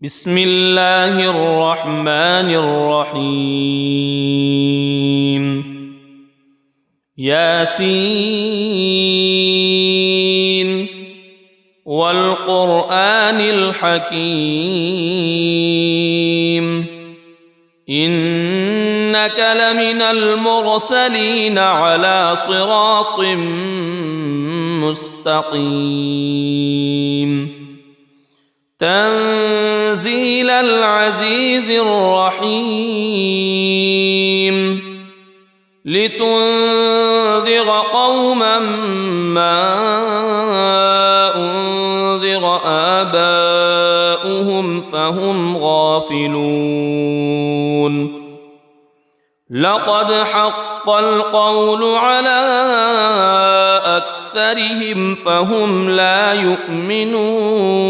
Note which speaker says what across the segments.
Speaker 1: بسم الله الرحمن الرحيم ياسين والقرآن الحكيم إنك لمن المرسلين على صراط مستقيم تنزيل العزيز الرحيم لتنذر قوما ما أنذر آباؤهم فهم غافلون لقد حق القول على أكثرهم فهم لا يؤمنون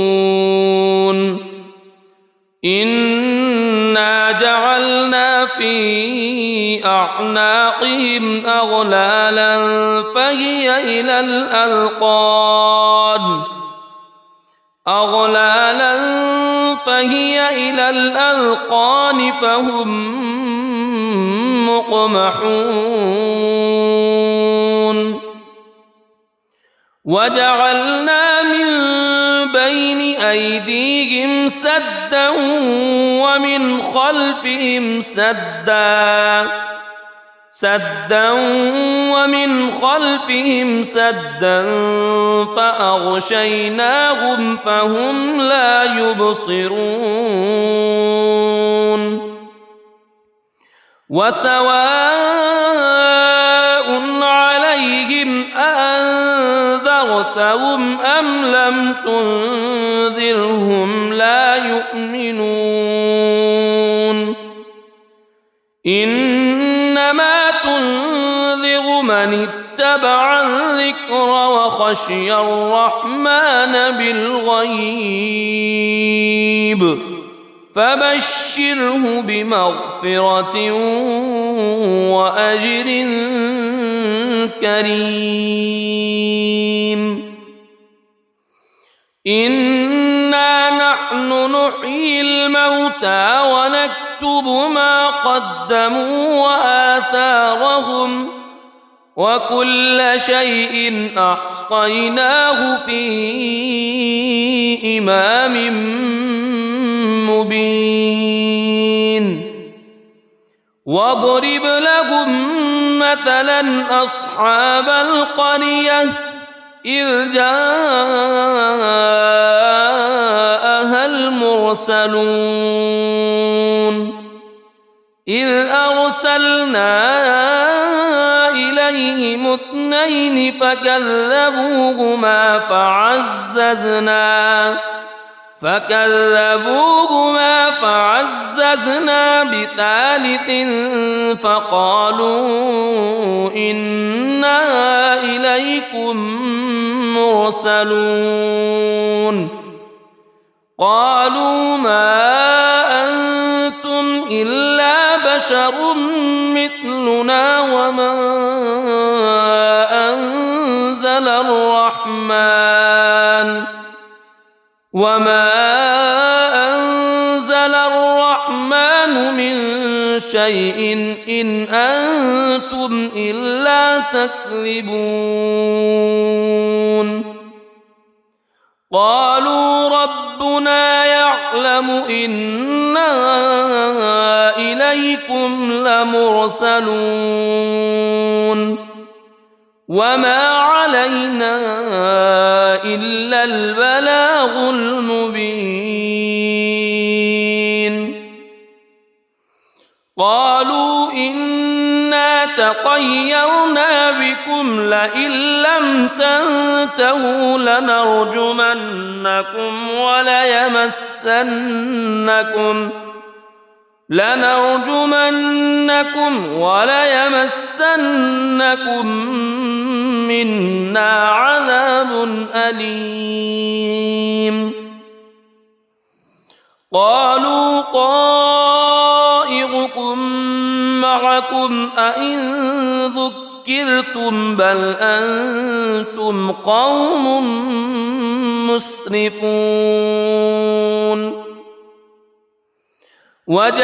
Speaker 1: إنا جعلنا في أعناقهم أغلالا فهي إلى الأذقان فهم مقمحون وجعلنا من بين أيديهم سدا ومن خلفهم سدا فأغشيناهم فهم لا يبصرون وسواء عليهم أأنذرتهم أم لم تنذرهم لا يؤمنون إنما تنذر من اتبع الذكر وخشي الرحمن بالغيب فبشره بمغفرة وأجر كريم إنا نحن نحيي الموتى ونكتب ما قدموا وآثارهم وكل شيء أحصيناه في إمام مبين واضرب لهم مثلا أصحاب القرية إذ جاءها المرسلون إذ أرسلنا إليهم اثنين فكذبوهما فعززنا بثالث فقالوا إنا إليكم مرسلون قالوا ما أنتم إلا بشر مثلنا وما أنزل الرحمن من شيء إن أنتم إلا تكذبون قالوا ربنا يعلم إنا إليكم لمرسلون وما علينا إلا البلاغ المبين قالوا إنا تطيرنا بكم لئن لم تنتهوا لنرجمنكم وليمسنكم منا عذاب أليم قالوا طائركم معكم أئن ذكرتم بل أنتم قوم مسرفون وجاء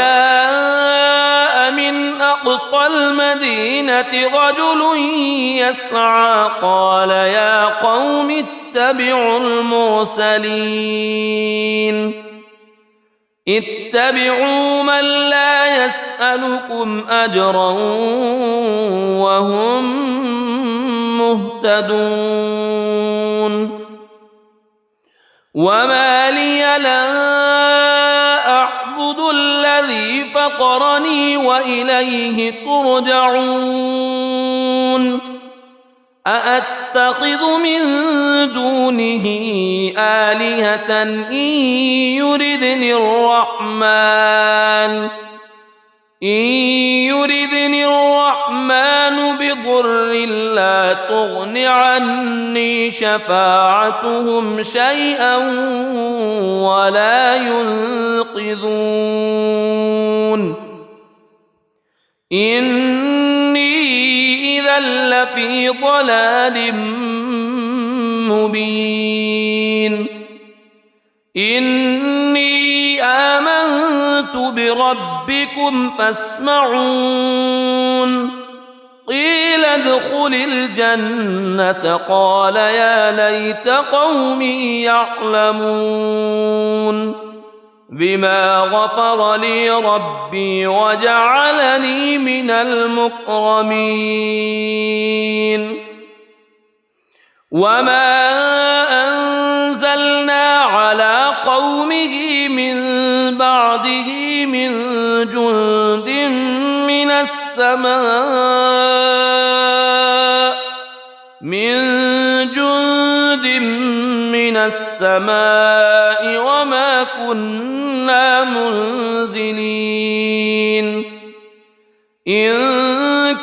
Speaker 1: من أقصى المدينة رجل يسعى قال يا قوم اتبعوا المرسلين اتبعوا من لا يسألكم أجرا وهم مهتدون وما لي لا أعبد الذي فطرني وإليه ترجعون أأتخذ من دونه آلهة إن يردني الرحمن بضر لا تغن عني شفاعتهم شيئا ولا ينقذون إني إذا لفي ضلال مبين إني آمنت بربكم فاسمعون قيل ادخل الجنة قال يا ليت قومي يعلمون بما غفر لي ربي وجعلني من المكرمين وما أنزلنا على قومه من بعده من جند من السماء وما كنا منزلين إن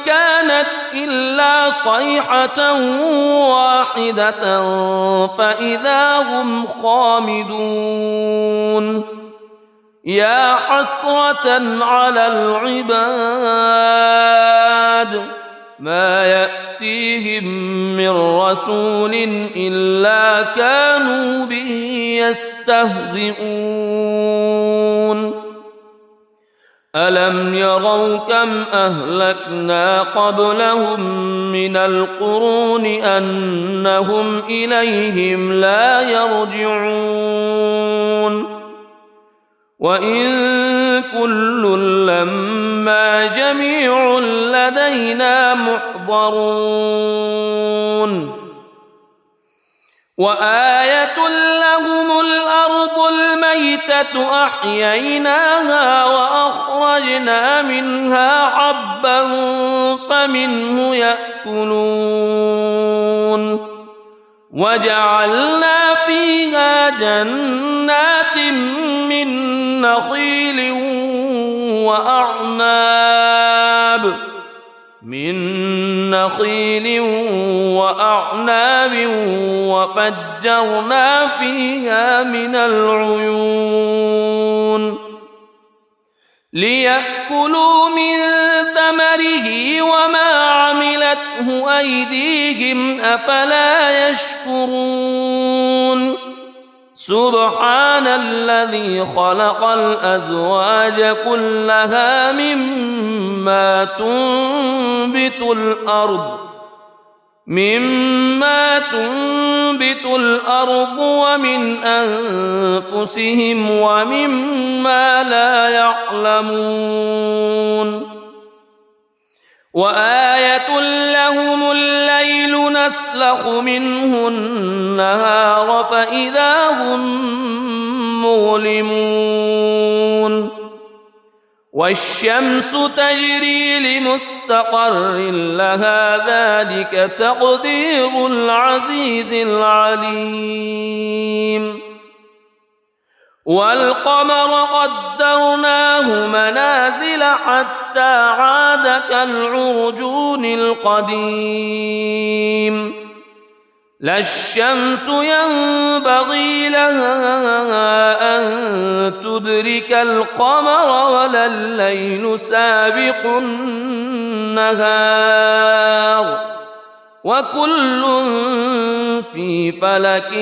Speaker 1: كانت إلا صيحة واحدة فإذا هم خامدون يا حسرة على العباد ما يأتيهم من رسول إلا كانوا به يستهزئون ألم يروا كم أهلكنا قبلهم من القرون أنهم إليهم لا يرجعون وإن كل لما جميع لدينا محضرون وآية لهم الأرض الميتة أحييناها وأخرجنا منها حبا فمنه يأكلون وجعلنا فيها جنات من نخيل وأعناب وفجرنا فيها من العيون ليأكلوا من ثمره وما عملته أيديهم أفلا يشكرون سبحان الذي خلق الأزواج كلها مما تنبت الأرض ومن أنفسهم ومما لا يعلمون وآية لهم الليل نسلخ منه النهار فإذا هم مظلمون والشمس تجري لمستقر لها ذلك تقدير العزيز العليم والقمر قدرناه منازل حتى عاد كالعرجون القديم لا الشمس ينبغي لها أن تدرك القمر ولا الليل سابق النهار وكل في فلك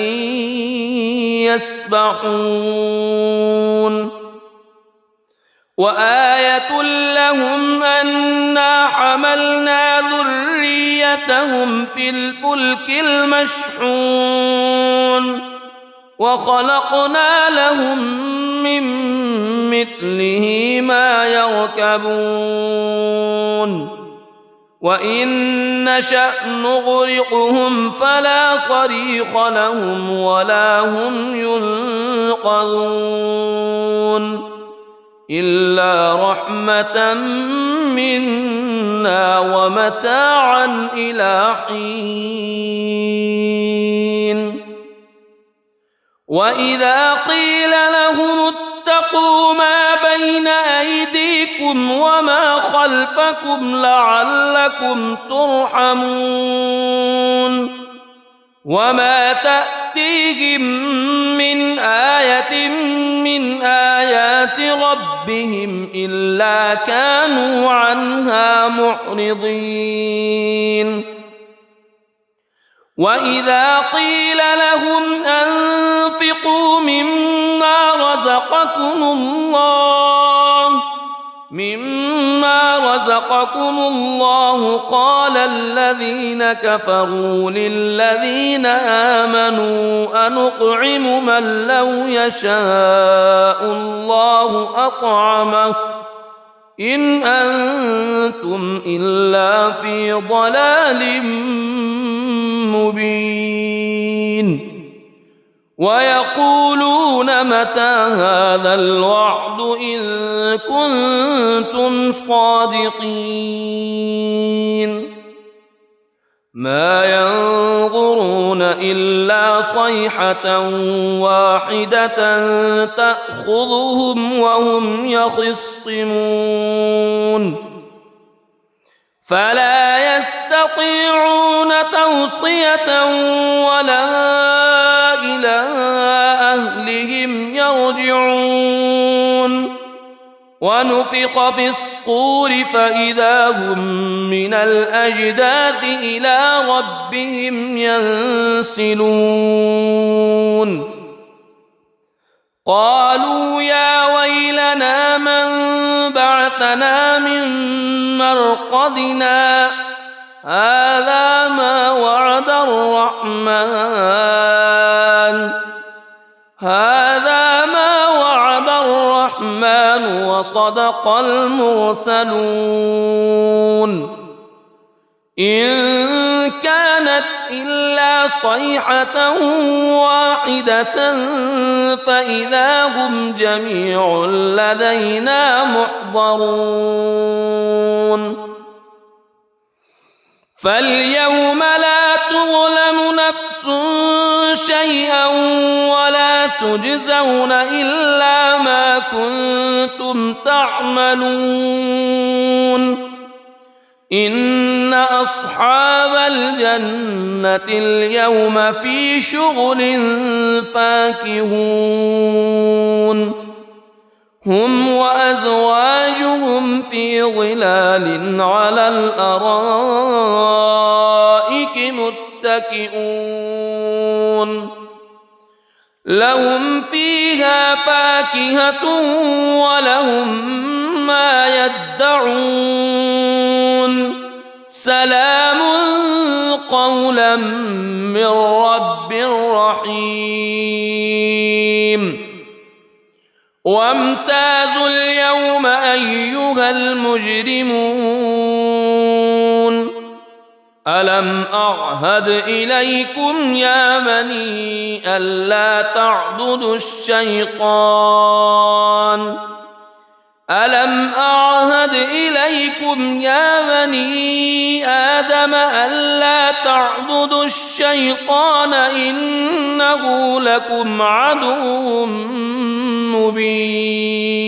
Speaker 1: يسبحون وآية لهم أنا حملنا ذريتهم في الفلك المشحون وخلقنا لهم من مثله ما يركبون وإن نشأ نغرقهم فلا صريخ لهم ولا هم ينقذون إلا رحمة منا ومتاعا إلى حين وإذا قيل لهم اتقوا ما بين أيديكم وما خلفكم لعلكم ترحمون وما تأتيهم من آية من آيات ربهم إلا كانوا عنها معرضين وإذا قيل لهم أنفقوا مما رزقكم الله قال الذين كفروا للذين آمنوا أنطعم من لو يشاء الله أطعمه إن أنتم إلا في ضلال مبين ويقولون متى هذا الوعد إن كنتم صادقين ما ينظرون إلا صيحة واحدة تأخذهم وهم يخصمون فلا يستطيعون توصية ولا إلى أهلهم يرجعون ونفخ في الصور فإذا هم من الأجداث إلى ربهم ينسلون قالوا يا ويلنا من بعثنا من مرقدنا هذا ما وعد الرحمن وصدق المرسلون إن كانت إلا صيحة واحدة فإذا هم جميع لدينا محضرون فاليوم لا تظلم نفس شيئا ولا تجزون إلا ما كنتم تعملون إن أصحاب الجنة اليوم في شغل فاكهون هم وأزواجهم في ظلال على الأرائك متكئون لهم فيها فاكهة ولهم ما يدعون سلام قولا من رب رحيم وامتازوا اليوم أيها المجرمون ألم أعهد إليكم يا بني ألا تعبدوا الشيطان ألم أعهد إليكم يا بني آدم ألا تعبدوا الشيطان إنه لكم عدو مبين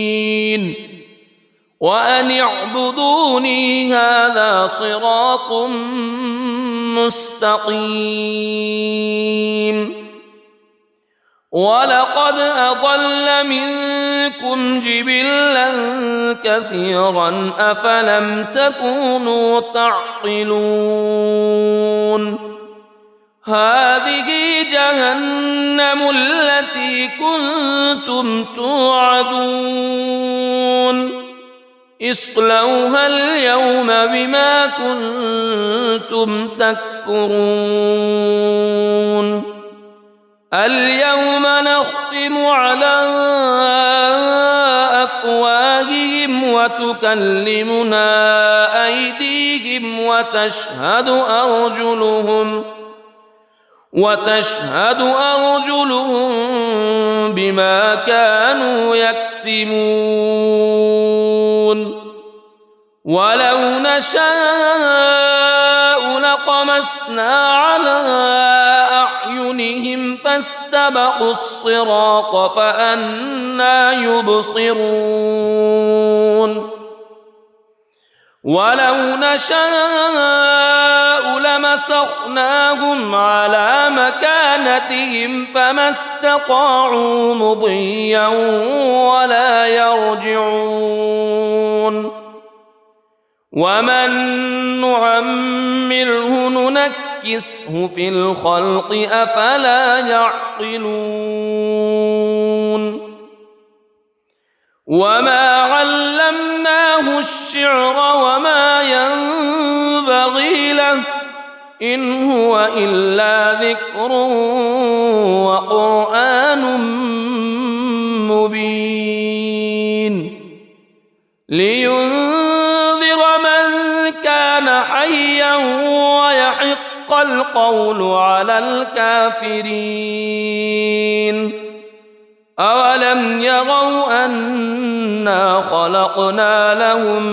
Speaker 1: وأن اعبدوني هذا صراط مستقيم ولقد أضل منكم جبلا كثيرا أفلم تكونوا تعقلون هذه جهنم التي كنتم توعدون اصلوها اليوم بما كنتم تكفرون اليوم نختم على أفواههم وتكلمنا أيديهم وتشهد أرجلهم بما كانوا يكسبون ولو نشاء لطمسنا على أعينهم فاستبقوا الصراط فأنى يبصرون ولو نشاء لمسخناهم على مكانتهم فما استطاعوا مضيا ولا يرجعون ومن نعمره ننكسه في الخلق أفلا يعقلون وما علمناه الشعر وما ينبغي له إن هو إلا ذكر وقرآن مبين لينذر من كان حيا ويحق القول على الكافرين أولم يروا أنا خلقنا لهم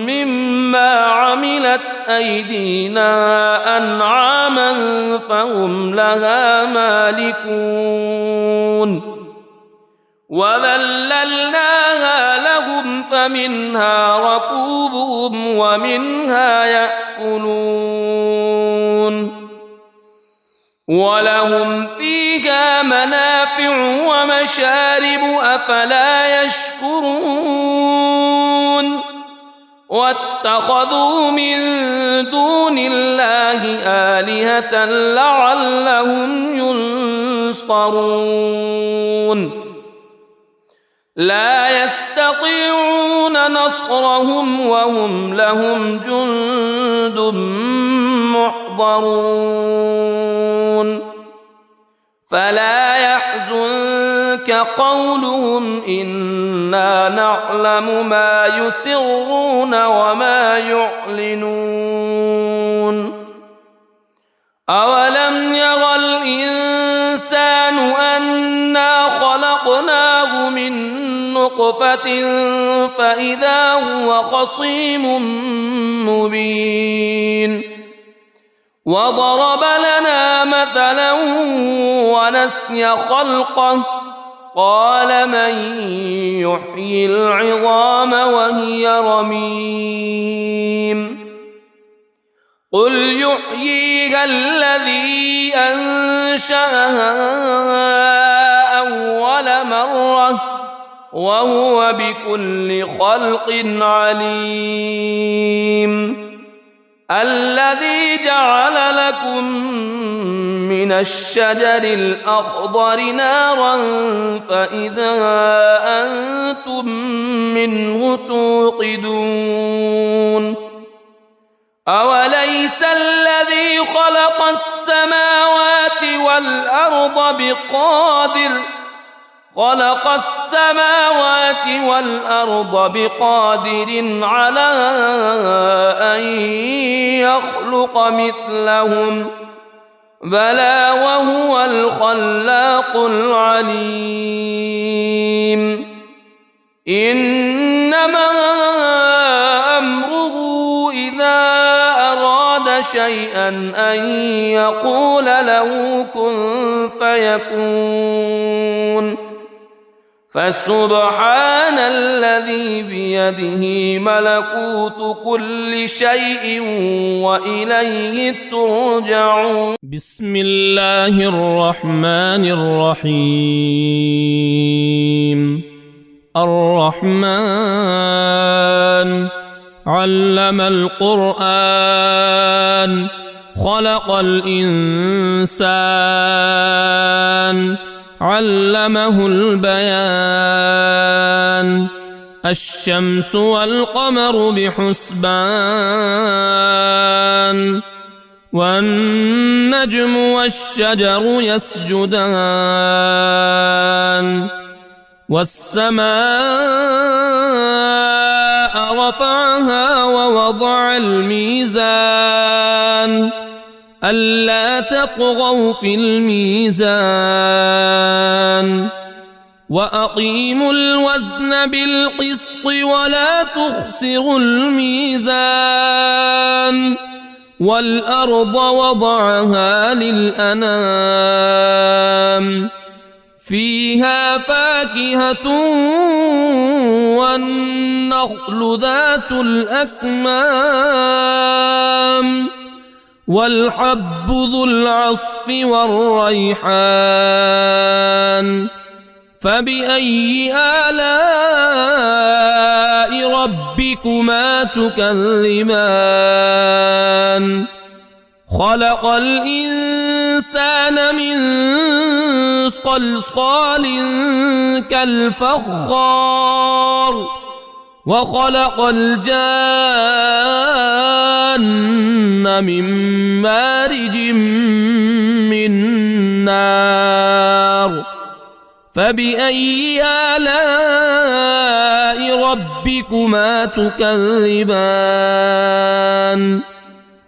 Speaker 1: مما عملت أيدينا أنعاما فهم لها مالكون وذللناها لهم فمنها ركوبهم ومنها يأكلون ولهم فيها منافع ومشارب أفلا يشكرون واتخذوا من دون الله آلهة لعلهم ينصرون لا يستطيعون نصرهم وهم لهم جند محضرون فلا يحزنك قولهم إنا نعلم ما يسرون وما يعلنون أولم ير الإنسان أنا خلقناه من نطفة فإذا هو خصيم مبين وضرب لنا مثلا ونسي خلقه قال من يحيي العظام وهي رميم قل يحييها الذي أنشأها أول مرة وهو بكل خلق عليم الذي جعل لكم من الشجر الأخضر نارا فإذا أنتم منه توقدون أوليس الذي خلق السماوات والأرض بقادر على أن يخلق مثلهم بلى وهو الخلاق العليم إنما أمره إذا أراد شيئا أن يقول له كن فيكون فسبحان الذي بيده ملكوت كل شيء وإليه ترجعون
Speaker 2: بسم الله الرحمن الرحيم الرحمن علم القرآن خلق الإنسان علمه البيان الشمس والقمر بحسبان والنجم والشجر يسجدان والسماء رفعها ووضع الميزان ألا تطغوا في الميزان وأقيموا الوزن بالقسط ولا تخسروا الميزان والأرض وضعها للأنام فيها فاكهة والنخل ذات الأكمام والحب ذو العصف والريحان فبأي آلاء ربكما تكذبان خلق الإنسان من صلصال كالفخار وخلق الجان من مارج من نار فبأي آلاء ربكما تكذبان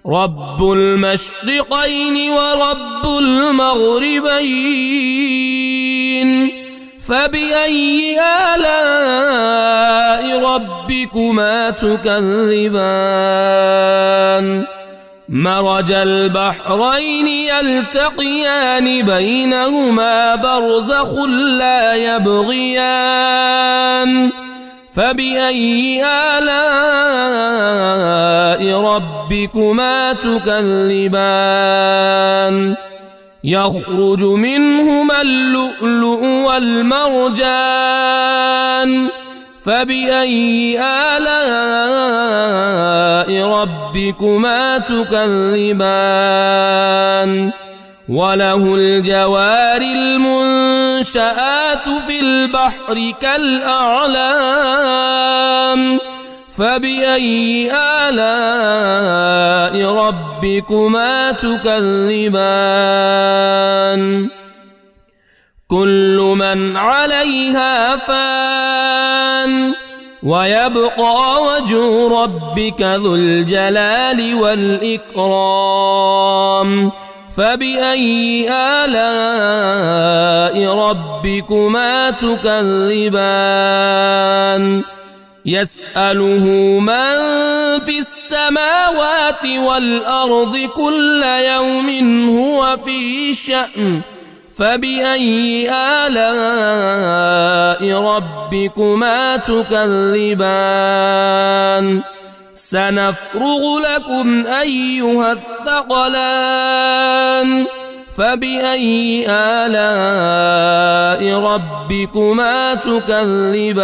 Speaker 2: رب المشرقين ورب المغربين فبأي آلاء ربكما تكذبان مرج البحرين يلتقيان بينهما برزخ لا يبغيان فبأي آلاء ربكما تكذبان يخرج منهما اللؤلؤ والمرجان فبأي آلاء ربكما تكذبان وله الجوار المنشآت في البحر كالأعلام فبأي آلاء ربكما تكذبان كل من عليها فان ويبقى وجه ربك ذو الجلال والإكرام فبأي آلاء ربكما تكذبان يسأله من في السماوات والأرض كل يوم هو في شأن فبأي آلاء ربكما تكذبان سنفرغ لكم أيها الثقلان فبأي آلاء ربكما تكذبان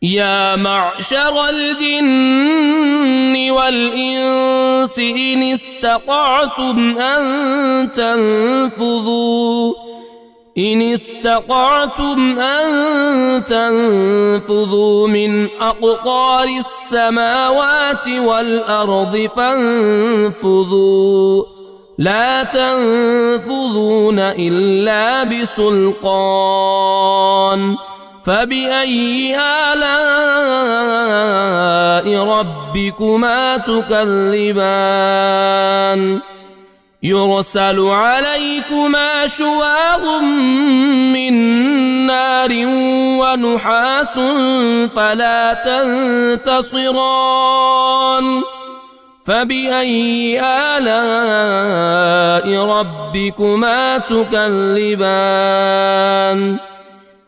Speaker 2: يا معشر الجن والإنس إن استطعتم أن تنفذوا من أقطار السماوات والأرض فانفذوا لا تنفذون إلا بسلطان فبأي آلاء ربكما تكذبان يرسل عليكما شواظ من نار ونحاس فلا تنتصران فبأي آلاء ربكما تكذبان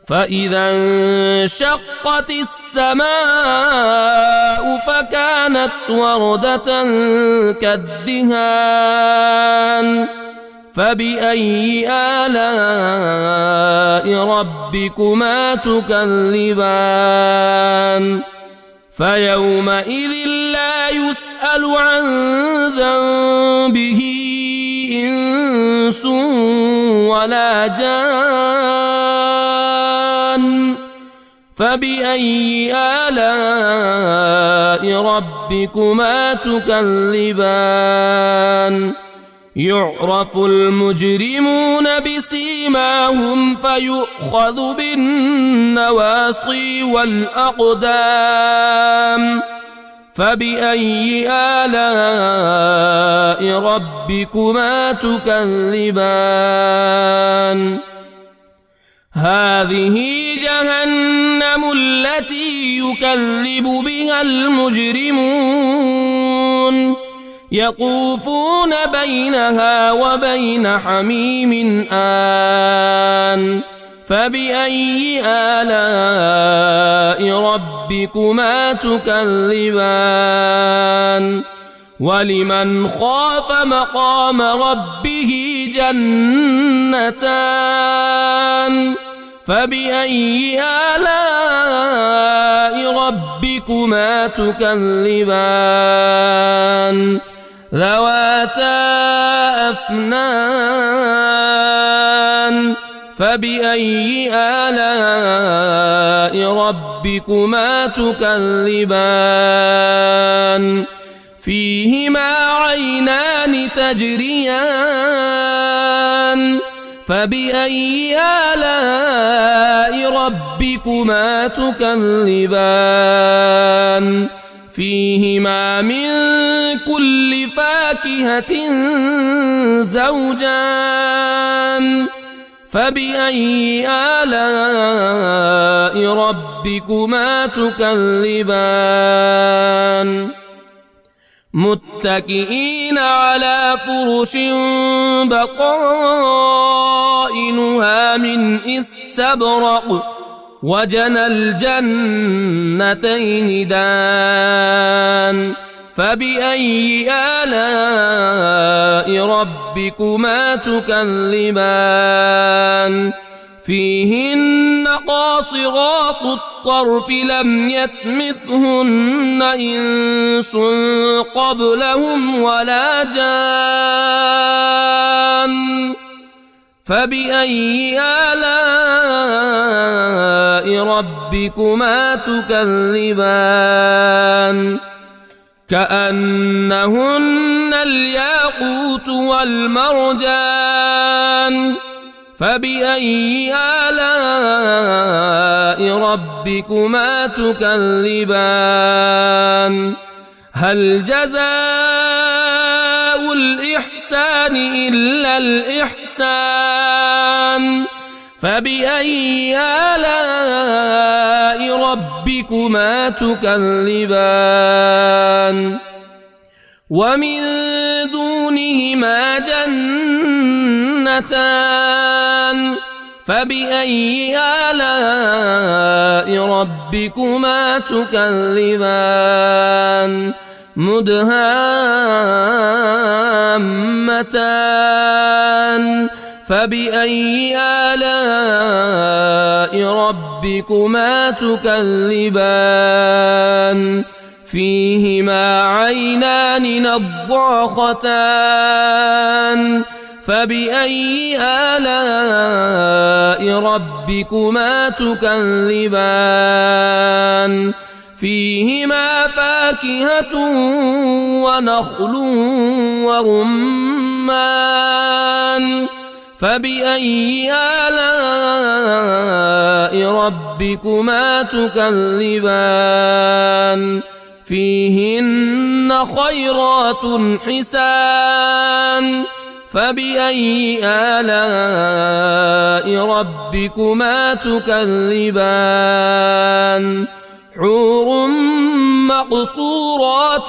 Speaker 2: فإذا انشقت السماء فكانت وردة كالدهان فبأي آلاء ربكما تكذبان فيومئذ لا يسأل عن ذنبه إنس ولا جان فبأي آلاء ربكما تكذبان يعرف المجرمون بسيماهم فيؤخذ بالنواصي والأقدام فبأي آلاء ربكما تكذبان هذه جهنم التي يكذب بها المجرمون يطوفون بينها وبين حميم آن فبأي آلاء ربكما تكذبان ولمن خاف مقام ربه جنتان فبأي آلاء ربكما تكذبان ذواتا أفنان فبأي آلاء ربكما تكذبان فيهما عينان تجريان فبأي آلاء ربكما تكذبان فيهما من كل فاكهة زوجان فبأي آلاء ربكما تكذبان متكئين على فرش بطائنها من استبرق وجنى الجنتين دان فبأي آلاء ربكما تكذبان فيهن قاصرات الطرف لم يطمثهن إنس قبلهم ولا جان فبأي آلاء ربكما تكذبان كأنهن الياقوت والمرجان فبأي آلاء ربكما تكذبان هل جزاء الإحسان إلا الإحسان فبأي آلاء ربكما تكذبان ومن دونهما جنتان فبأي آلاء ربكما تكذبان مدهامتان فبأي آلاء ربكما تكذبان فيهما عينان نضاختان فبأي آلاء ربكما تكذبان فيهما فاكهة ونخل ورمان فبأي آلاء ربكما تكذبان فيهن خيرات حسان فبأي آلاء ربكما تكذبان حور مقصورات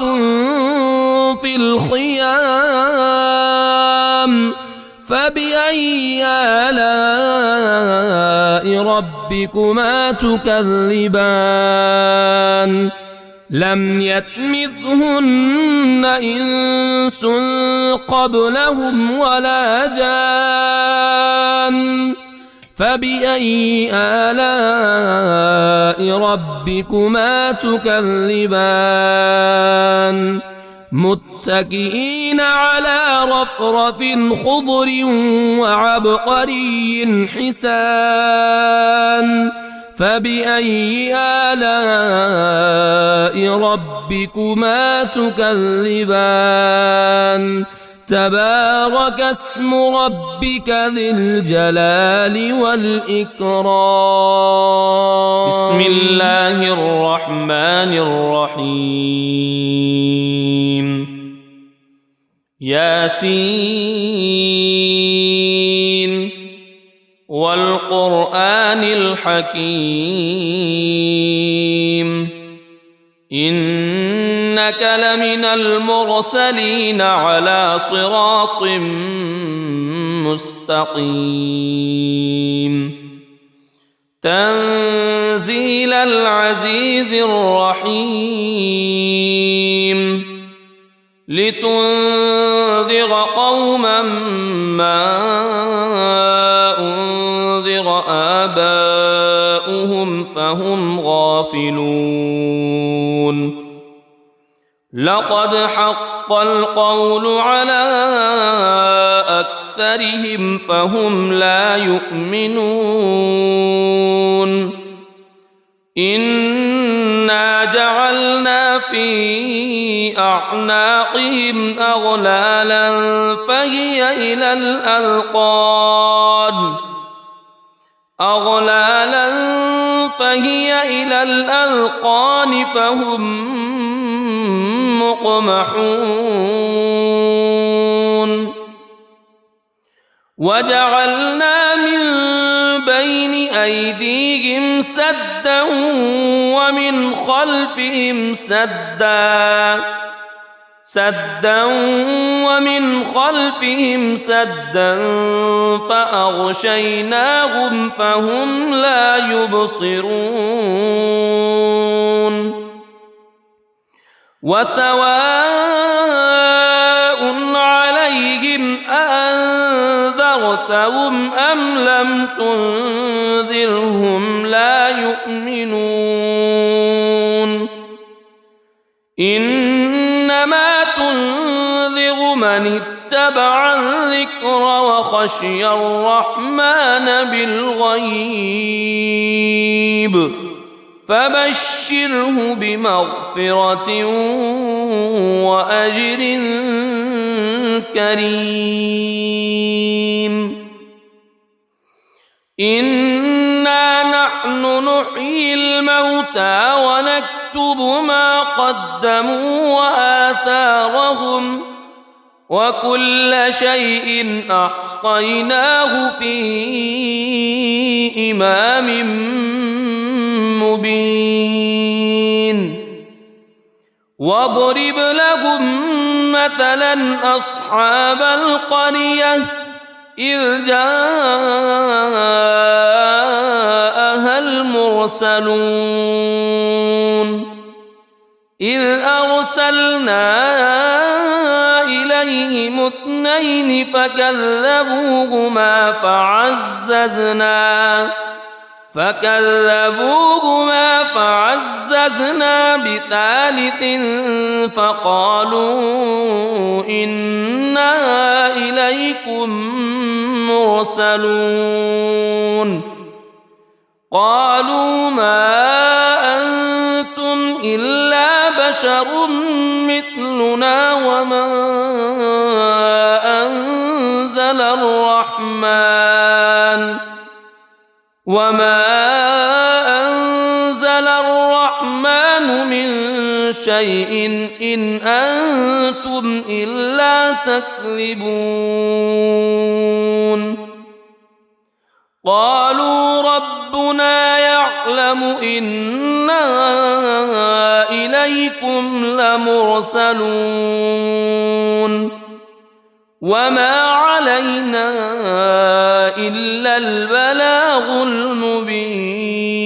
Speaker 2: في الخيام فبأي آلاء ربكما تكذبان لم يطمثهن إنس قبلهم ولا جان فبأي آلاء ربكما تكذبان متكئين على رفرف خضر وعبقري حسان فبأي آلاء ربكما تكذبان تبارك اسم ربك ذي الجلال والإكرام.
Speaker 1: بسم الله الرحمن الرحيم. ياسين والقرآن الحكيم إنك لمن المرسلين على صراط مستقيم تنزيل العزيز الرحيم لتنذر قوما ما أنذر آباؤهم فهم غافلون لقد حق القول على أكثرهم فهم لا يؤمنون إنا جعلنا في أعناقهم أغلالا فهي إلى الأذقان فهم مقمحون وجعلنا من بين أيديهم سدا ومن خلفهم سدا فأغشيناهم فهم لا يبصرون وسواء عليهم أأنذرتهم أم لم تنذرهم لا يؤمنون إنما تنذر من اتبع الذكر وخشي الرحمن بالغيب فبشره بمغفرة وأجر كريم إنا نحن نحيي الموتى ونكتب ما قدموا وآثارهم وكل شيء أحصيناه في إمام مبين واضرب لهم مثلا أصحاب القرية إذ جاءها المرسلون إذ أرسلنا إليهم اثنين فكذبوهما فعززنا بثالث فقالوا إنا إليكم مرسلون قالوا ما أنتم إلا بشر مثلنا وما أنزل الرحمن من شيء إن أنتم إلا تكذبون قالوا ربنا يعلم إنا إليكم لمرسلون وما علينا إلا البلاغ المبين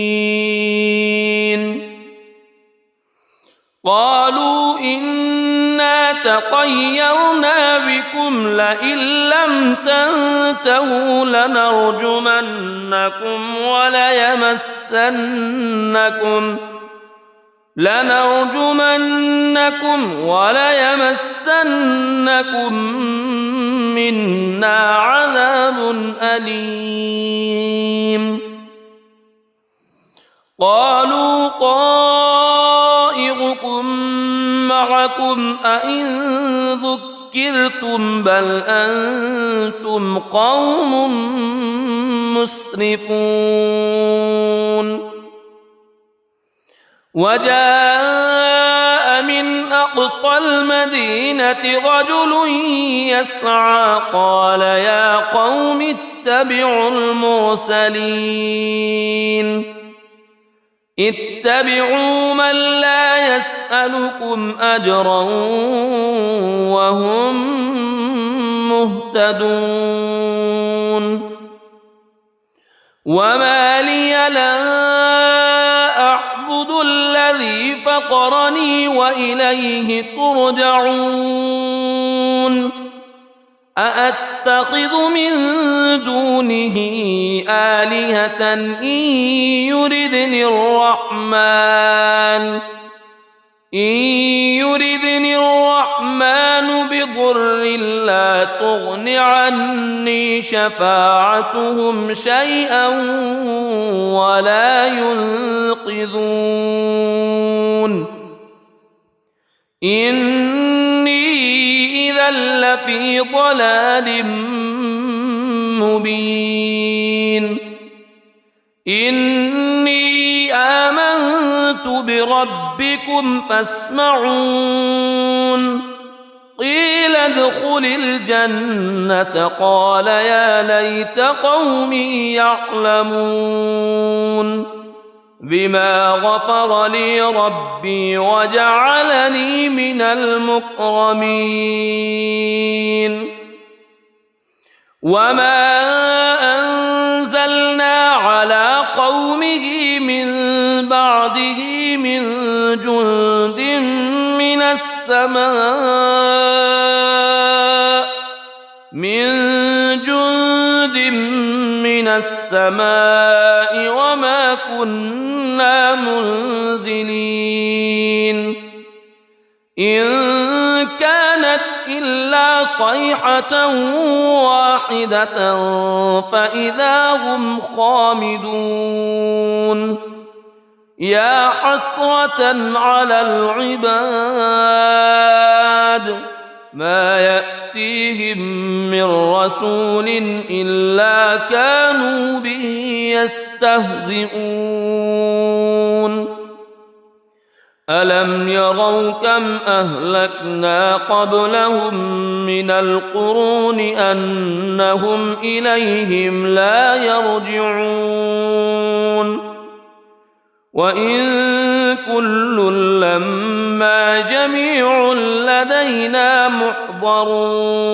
Speaker 1: قالوا إنا تطيرنا بكم لئن لم تنتهوا لنرجمنكم وليمسنكم منا عذاب أليم قالوا طائركم معكم أئن ذكرتم بل أنتم قوم مسرفون وجاء من أقصى المدينة رجل يسعى قال يا قوم اتبعوا المرسلين اتبعوا من لا يسألكم أجرا وهم مهتدون وما لي لا أعبد الذي فطرني وإليه ترجعون أأتخذ من دونه آلهة إن يردني الرحمن بضر لا تغن عني شفاعتهم شيئا ولا ينقذون إني إذا لفي ضلال مبين إني آمنت بربكم فاسمعون قيل ادخل الجنة قال يا ليت قومي يعلمون بما غفر لي ربي وجعلني من المكرمين وما أنزلنا على قومه من بعده من جند من السماء وما كنا منزلين إن كانت إلا صيحة واحدة فإذا هم خامدون يا حسرة على العباد ما يأتيهم من رسول إلا كانوا به يستهزئون ألم يروا كم أهلكنا قبلهم من القرون أنهم إليهم لا يرجعون وإن كل لما جميع لدينا محضرون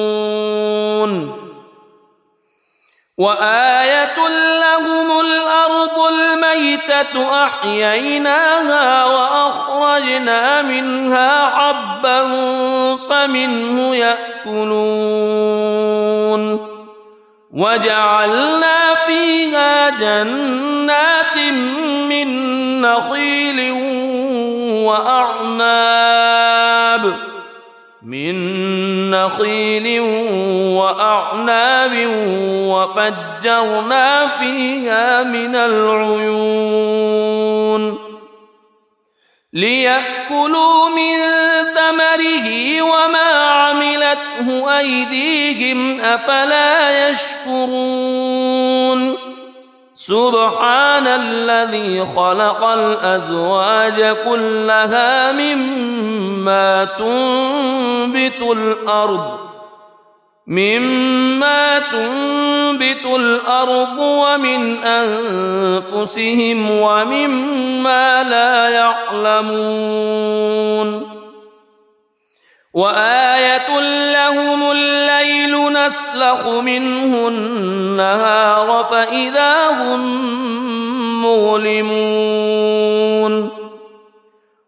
Speaker 1: وآية لهم الأرض الميتة أحييناها وأخرجنا منها حبا فمنه يأكلون وجعلنا فيها جنات من نخيل وأعناب وفجرنا فيها من العيون ليأكلوا من ثمره وما عملته أيديهم أفلا يشكرون سبحان الذي خلق الأزواج كلها مما تنبت الأرض ومن أنفسهم ومما لا يعلمون وآية لهم الليل نسلخ منه النهار فإذا هم مظلمون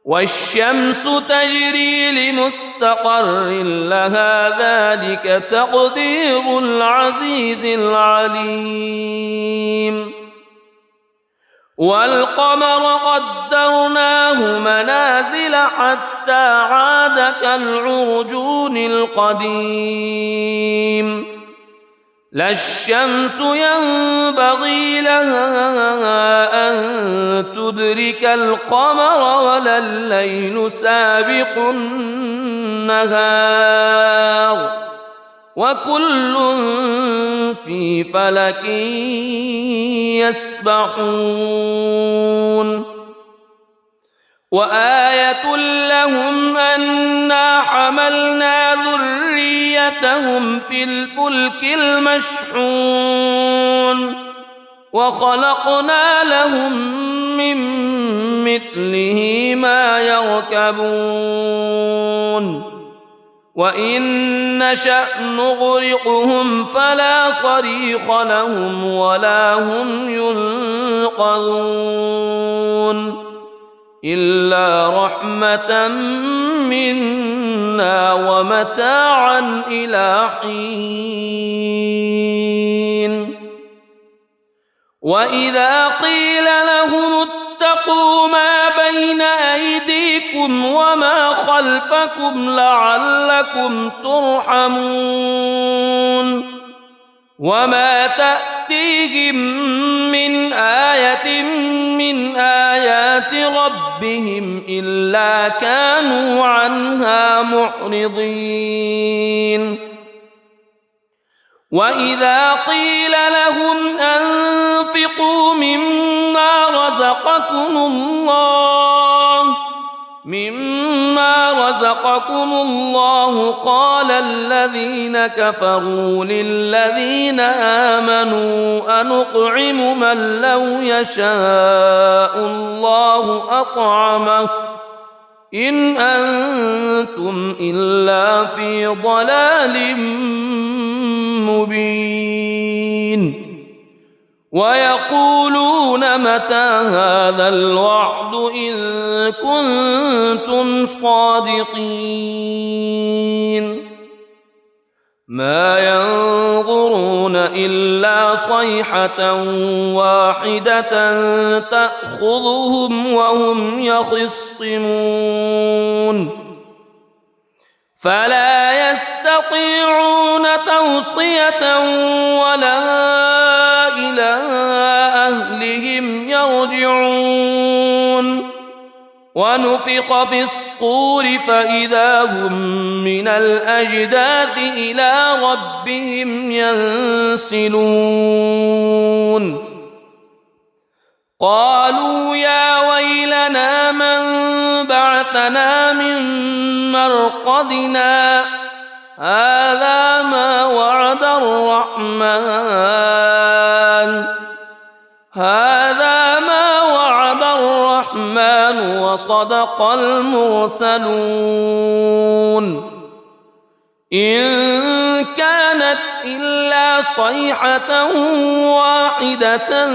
Speaker 1: والشمس تجري لمستقر لها ذلك تقدير العزيز العليم والقمر قدرناه منازل حتى عاد كالعرجون القديم لا الشمس ينبغي لها أن تدرك القمر ولا الليل سابق النهار وكل في فلك يسبحون وآية لهم أنا حملنا ذريتهم في الفلك المشحون وخلقنا لهم من مثله ما يركبون وإن نشأ نغرقهم فلا صريخ لهم ولا هم ينقذون إلا رحمة منا ومتاعا إلى حين وإذا قيل لهم اتقوا ما بين أيديكم وما خلفكم لعلكم ترحمون وما تأتيهم من آية من آيات ربهم إلا كانوا عنها معرضين وإذا قيل لهم أنفقوا مما رزقكم الله قال الذين كفروا للذين آمنوا أنطعم من لو يشاء الله أطعمه إن أنتم إلا في ضلال مبين ويقولون متى هذا الوعد إن كنتم صادقين ما ينظرون إلا صيحة واحدة تأخذهم وهم يخصمون فلا يستطيعون توصية ولا إلى أهلهم يرجعون ونفخ في الصور فإذا هم من الأجداث إلى ربهم ينسلون قالوا يا ويلنا من بعثنا من مرقدنا هذا ما وعد الرحمن وصدق المرسلون إن كانت إلا صيحة واحدة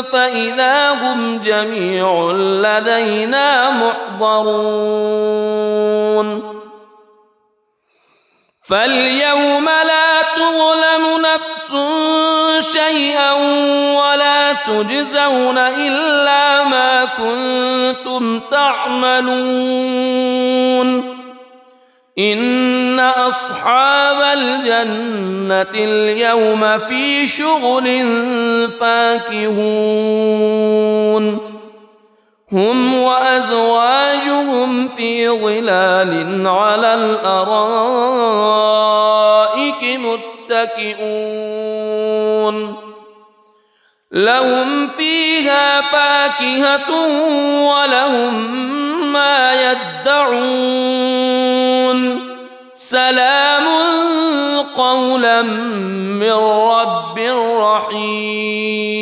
Speaker 1: فإذا هم جميع لدينا محضرون فاليوم لا تظلم نفس شيئا ولا تجزون إلا ما كنتم تعملون إن أصحاب الجنة اليوم في شغل فاكهون هم وأزواجهم في ظلال على الأرائك متكئون لهم فيها فاكهة ولهم ما يدعون سلام قولا من رب رحيم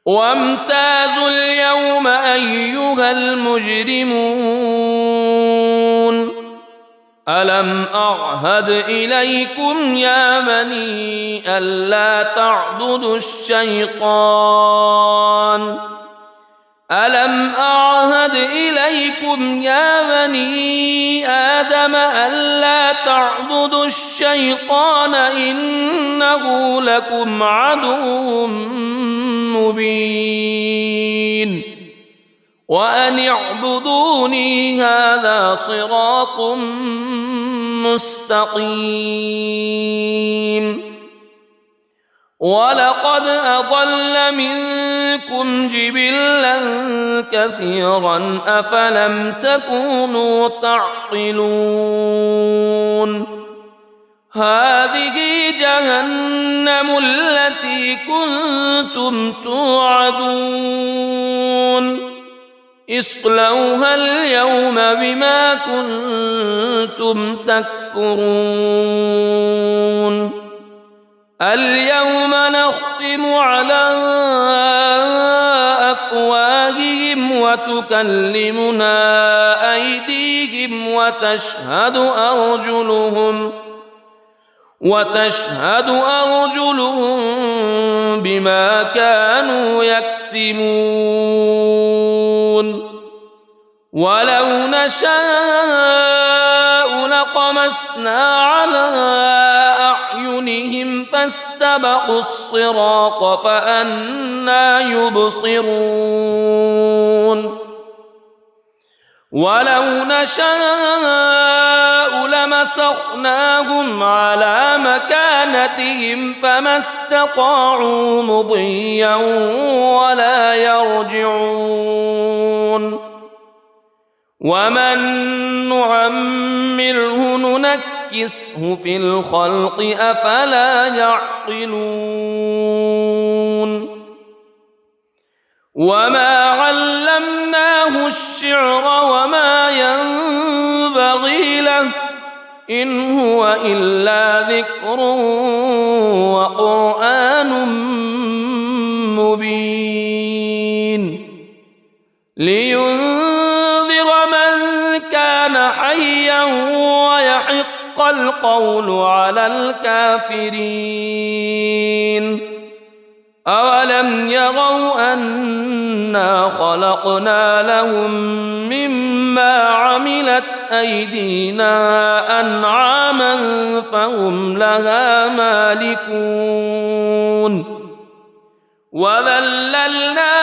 Speaker 1: وامتازوا اليوم أيها المجرمون ألم أعهد إليكم يا بني ألا تعبدوا الشيطان ألم أعهد إليكم يا بني آدم ألا تعبدوا الشيطان إنه لكم عدو مبين وأن اعبدوني هذا صراط مستقيم ولقد أضل منكم جبلا كثيرا أفلم تكونوا تعقلون هذه جهنم التي كنتم توعدون اصلوها اليوم بما كنتم تكفرون اليوم نختم على أفواههم وتكلمنا أيديهم وتشهد أرجلهم بما كانوا يكسبون ولو نشاء لطمسنا على أعينهم فاستبقوا الصراط فأنى يبصرون ولو نشاء لمسخناهم على مكانتهم فما استطاعوا مضيا ولا يرجعون ومن نعمره ننكسه في الخلق أفلا يعقلون وما علمناه الشعر وما ينبغي له إن هو إلا ذكر وقرآن مبين لينذر من كان حيا ويحق القول على الكافرين أولم يروا أنا خلقنا لهم مما عملت أيدينا أنعاما فهم لها مالكون وذللناها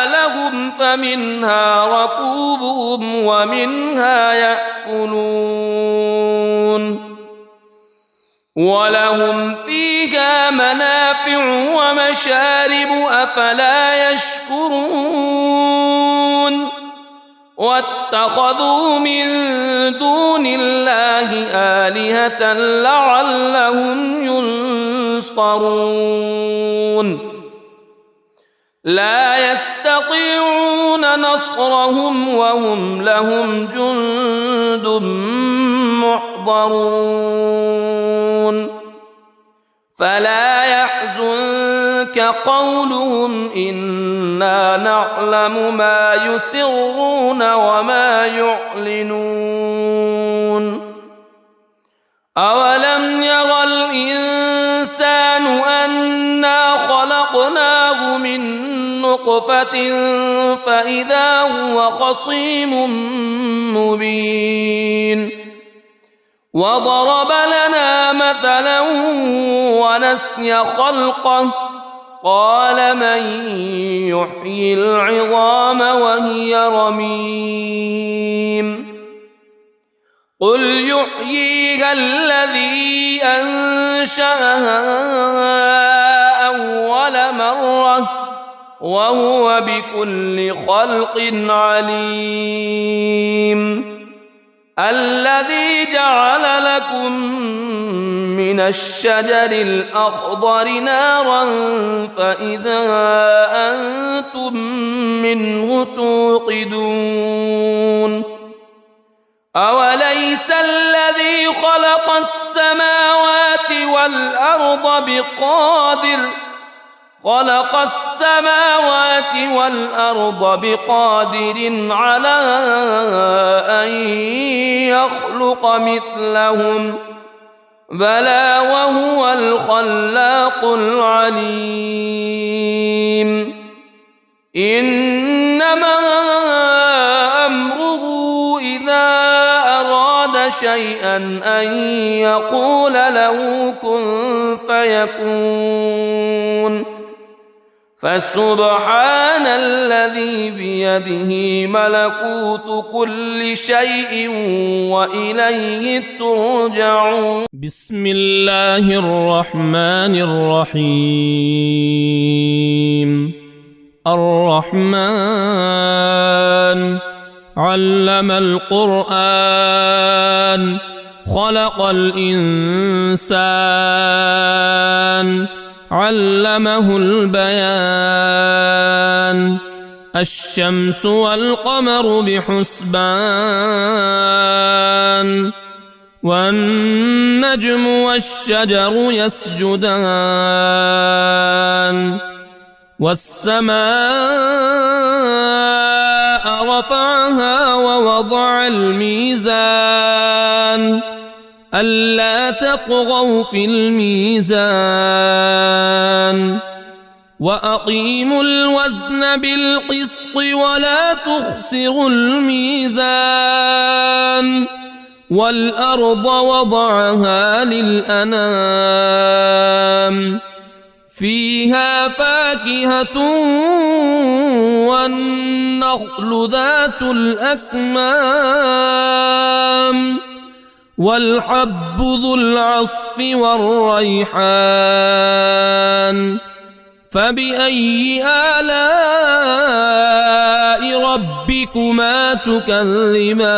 Speaker 1: لهم فمنها ركوبهم ومنها يأكلون ولهم فيها منافع ومشارب أفلا يشكرون واتخذوا من دون الله آلهة لعلهم ينصرون لا يستطيعون نصرهم وهم لهم جند محضرون فلا يحزنك قولهم إنا نعلم ما يسرون وما يعلنون أولم ير الإنسان أنا خلقناه من نطفة فإذا هو خصيم مبين وضرب لنا مثلا ونسي خلقه قال من يحيي العظام وهي رميم قل يحييها الذي أنشأها أول مرة وهو بكل خلق عليم الذي جعل لكم من الشجر الأخضر نارا فإذا أنتم منه توقدون أوليس الذي خلق السماوات والأرض بقادر على أن يخلق مثلهم بلى وهو الخلاق العليم إنما أمره إذا أراد شيئا أن يقول له كن فيكون فسبحان الذي بيده ملكوت كل شيء وإليه ترجعون.
Speaker 2: بسم الله الرحمن الرحيم. الرحمن علم القرآن خلق الإنسان علمه البيان. الشمس والقمر بحسبان والنجم والشجر يسجدان. والسماء رفعها ووضع الميزان ألا تطغوا في الميزان وأقيموا الوزن بالقسط ولا تخسروا الميزان. والأرض وضعها للأنام فيها فاكهة والنخل ذات الأكمام والحب ذو العصف والريحان. فبأي آلاء ربكما تكذبان؟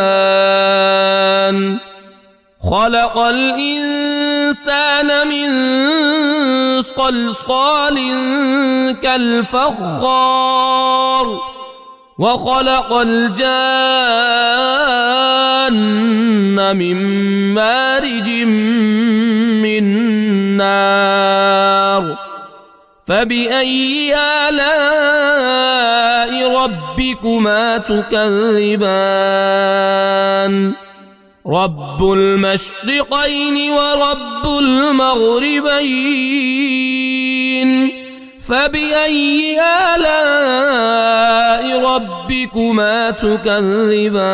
Speaker 2: خلق الإنسان من صلصال كالفخار وخلق الجان من مارج من نار. فبأي آلاء ربكما تكذبان؟ رب المشرقين ورب المغربين. فبأي آلاء ربكما تكذبان؟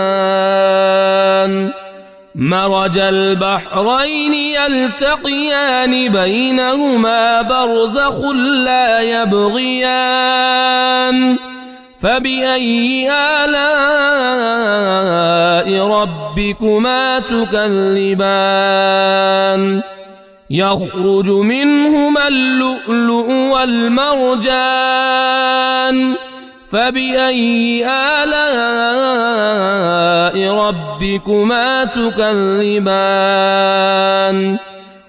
Speaker 2: مرج البحرين يلتقيان بينهما برزخ لا يبغيان. فبأي آلاء ربكما تكذبان؟ يخرج منهما اللؤلؤ والمرجان. فبأي آلاء ربكما تكذبان؟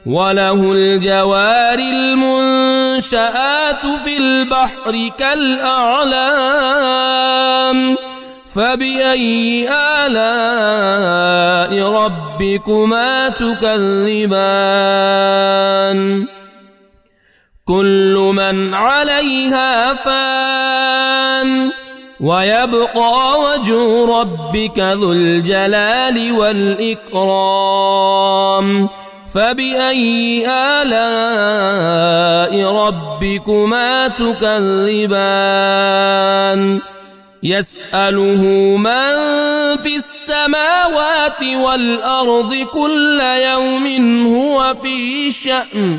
Speaker 2: وله الجوار المنشآت في البحر كالأعلام. فبأي آلاء ربكما تكذبان؟ كل من عليها فان ويبقى وجه ربك ذو الجلال والإكرام. فبأي آلاء ربكما تكذبان؟ يسأله من في السماوات والأرض كل يوم هو في شأن.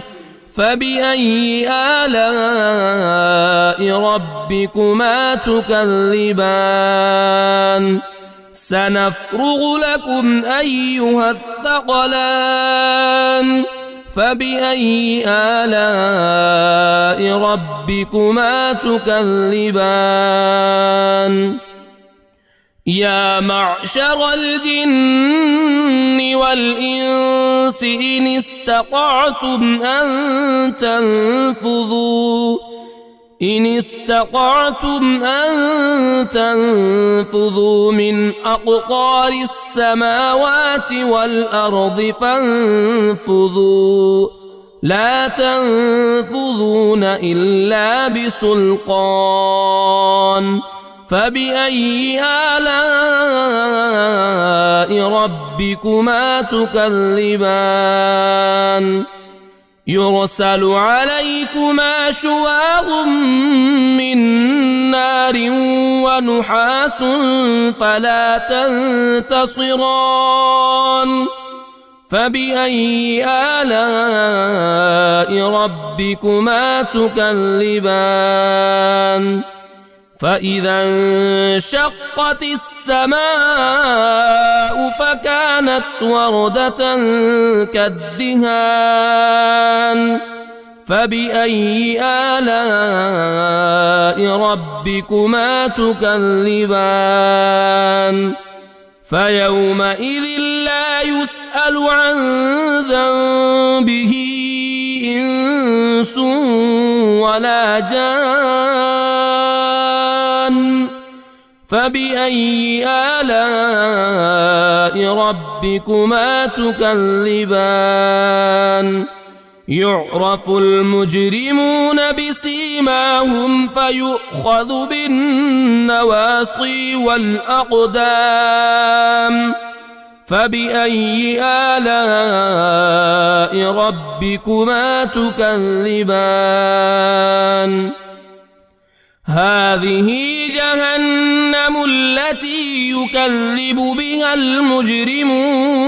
Speaker 2: فبأي آلاء ربكما تكذبان؟ سنفرغ لكم أيها الثقلان. فبأي آلاء ربكما تكذبان؟ يا معشر الجن والإنس إن استطعتم أن تنفذوا من أقطار السماوات والأرض فانفذوا لا تنفذون إلا بسلطان. فبأي آلاء ربكما تكذبان؟ يرسل عليكما شواظ من نار ونحاس فلا تنتصران. فبأي آلاء ربكما تكذبان فإذا انشقت السماء فكانت وردة كالدهان فبأي آلاء ربكما تكذبان فيومئذ لا يسأل عن ذنبه إنس ولا جان فبأي آلاء ربكما تكذبان يعرف المجرمون بسيماهم فيؤخذ بالنواصي والأقدام فبأي آلاء ربكما تكذبان هذه جهنم التي يكذب بها المجرمون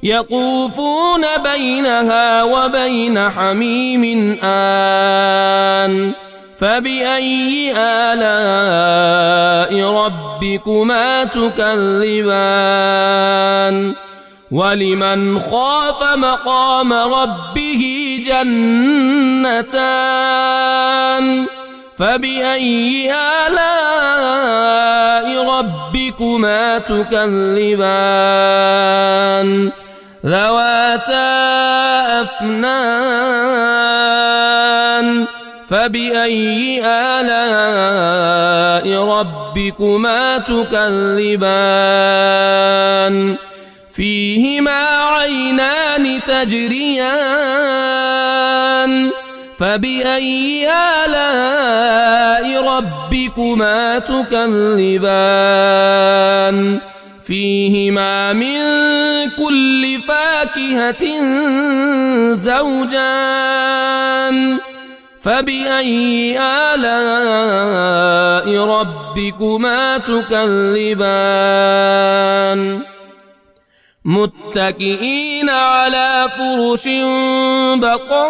Speaker 2: يطوفون بينها وبين حميم آن فبأي آلاء ربكما تكذبان ولمن خاف مقام ربه جنتان فبأي آلاء ربكما تكذبان ذواتا أفنان فبأي آلاء ربكما تكذبان فيهما عينان تجريان فبأي آلاء ربكما تكذبان فيهما من كل فاكهة زوجان فبأي آلاء ربكما تكذبان متكئين على فرش بطائنها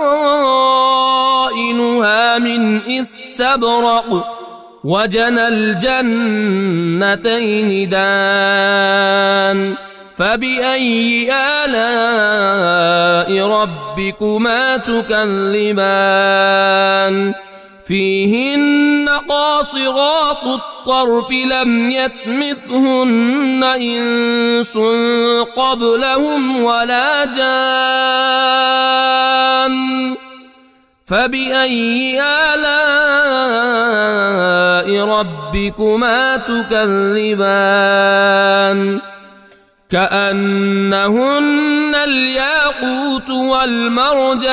Speaker 2: من استبرق وجنى الجنتين دان فبأي آلاء ربكما تكذبان فيهن قاصرات الطرف لم يطمثهن إنس قبلهم ولا جان فبأي آلاء ربكما تكذبان كأنهن الياقوت والمرجان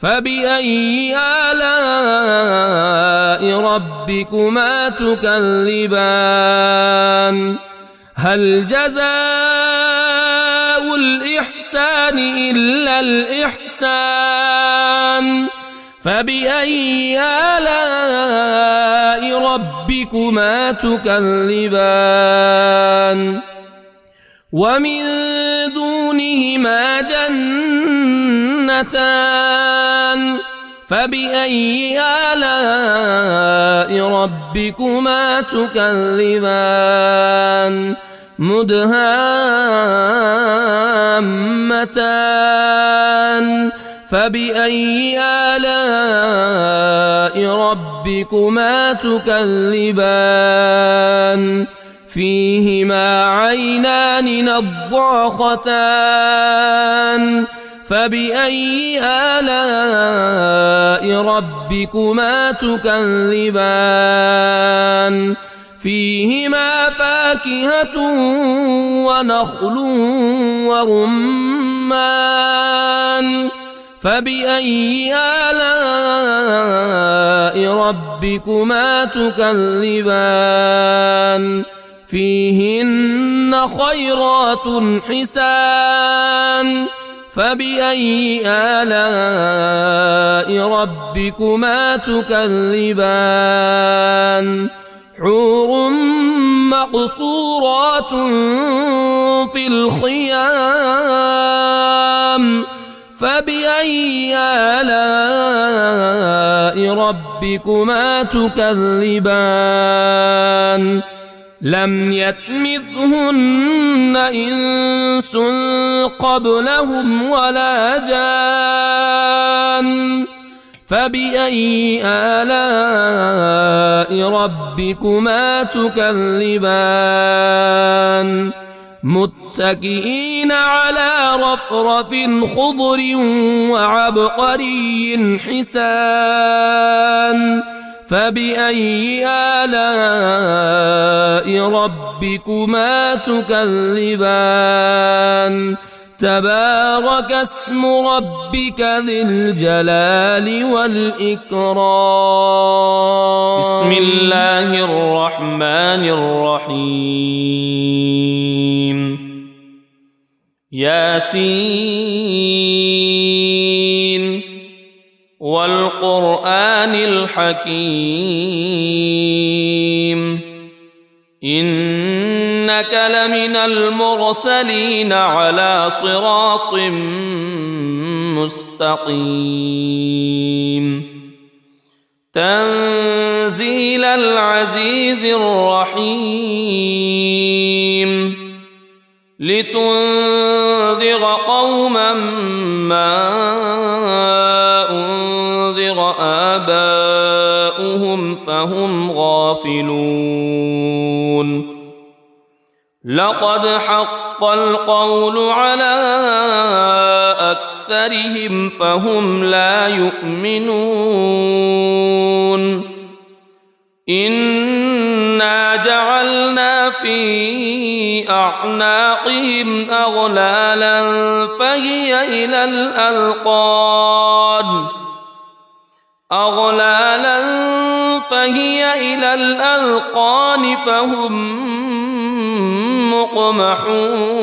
Speaker 2: فبأي آلاء ربكما تكذبان هل جزاء الإحسان إلا الإحسان فبأي آلاء ربكما تكذبان ومن دونهما جنتان فبأي آلاء ربكما تكذبان مدهامتان فبأي آلاء ربكما تكذبان فيهما عينان نضاختان فبأي آلاء ربكما تكذبان فيهما فاكهة ونخل ورمان فبأي آلاء ربكما تكذبان فيهن خيرات حسان فبأي آلاء ربكما تكذبان حور مقصورات في الخيام فبأي آلاء ربكما تكذبان لم يطمثهن إنس قبلهم ولا جان فبأي آلاء ربكما تكذبان متكئين على رفرف خضر وعبقري حسان فبأي آلاء ربكما تكذبان تبارك اسم ربك ذي الجلال والإكرام
Speaker 1: بسم الله الرحمن الرحيم ياسين والقرآن الحكيم إنك لمن المرسلين على صراط مستقيم تنزيل العزيز الرحيم لتنذر قوما ما أنذر آباؤهم فهم غافلون لقد حق القول على أكثرهم فهم لا يؤمنون إنا جعلنا في أعناقهم أغلالا فهي إلى الأذقان فهم مقمحون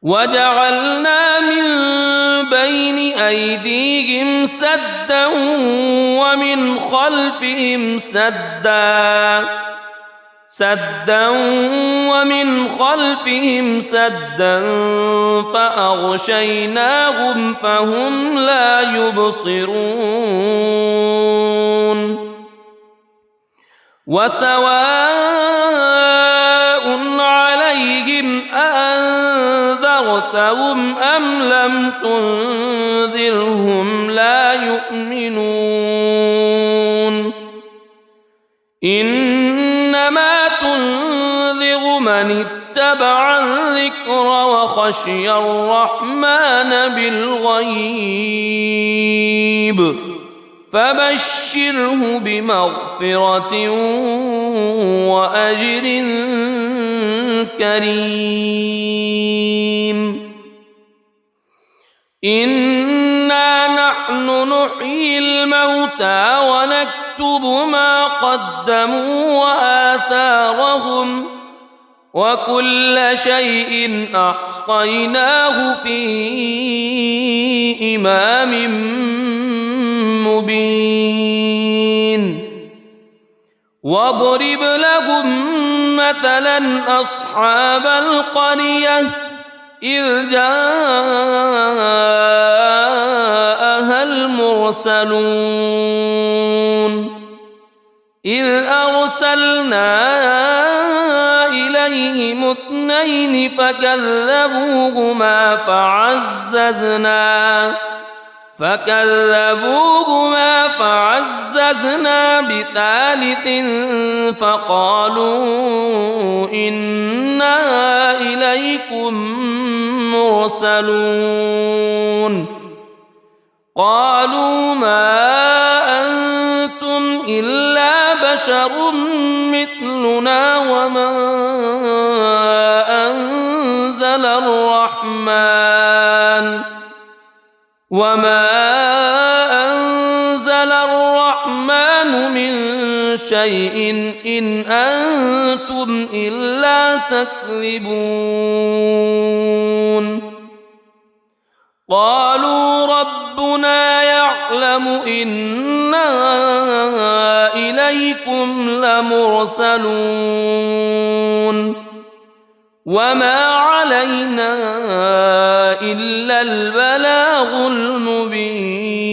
Speaker 1: وجعلنا من بين أيديهم سدا ومن خلفهم سدا فأغشيناهم فهم لا يبصرون وسواء عليهم أأنذرتهم أم لم تنذرهم لا يؤمنون إنما تنذر من اتبع الذكر وخشي الرحمن بالغيب فبشره بمغفرة وأجر كريم إنا نحن نحيي الموتى ونكتب ما قدموا وآثارهم وكل شيء أحصيناه في إمام مبين واضرب لهم مثلا أصحاب القرية إذ جاءها المرسلون إذ أرسلنا إليهم اثنين فكذبوهما فعززنا بثالث فقالوا إنا إليكم مرسلون قالوا ما أنتم إلا بشر مثلنا وما أنزل الرحمن من شيء إن أنتم إلا تكذبون قالوا ربنا يعلم يعلم إنا إليكم لمرسلون وما علينا إلا البلاغ المبين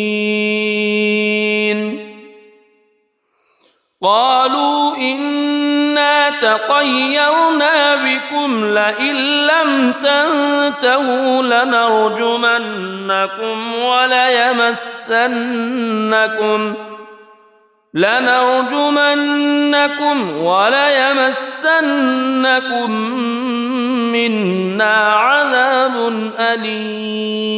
Speaker 1: قالوا إنا تطيرنا بكم لئن لم تنتهوا لنرجمنكم وليمسنكم منا عذاب أليم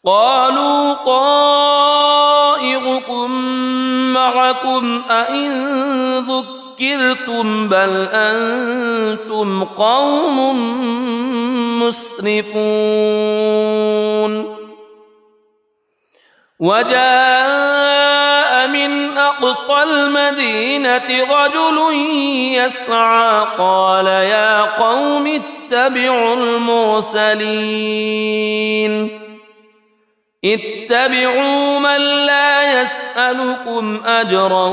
Speaker 1: قالوا طائركم معكم أئن ذكرتم بل أنتم قوم مسرفون وجاء من أقصى المدينة رجل يسعى قال يا قوم اتبعوا اتبعوا من لا يسألكم أجرا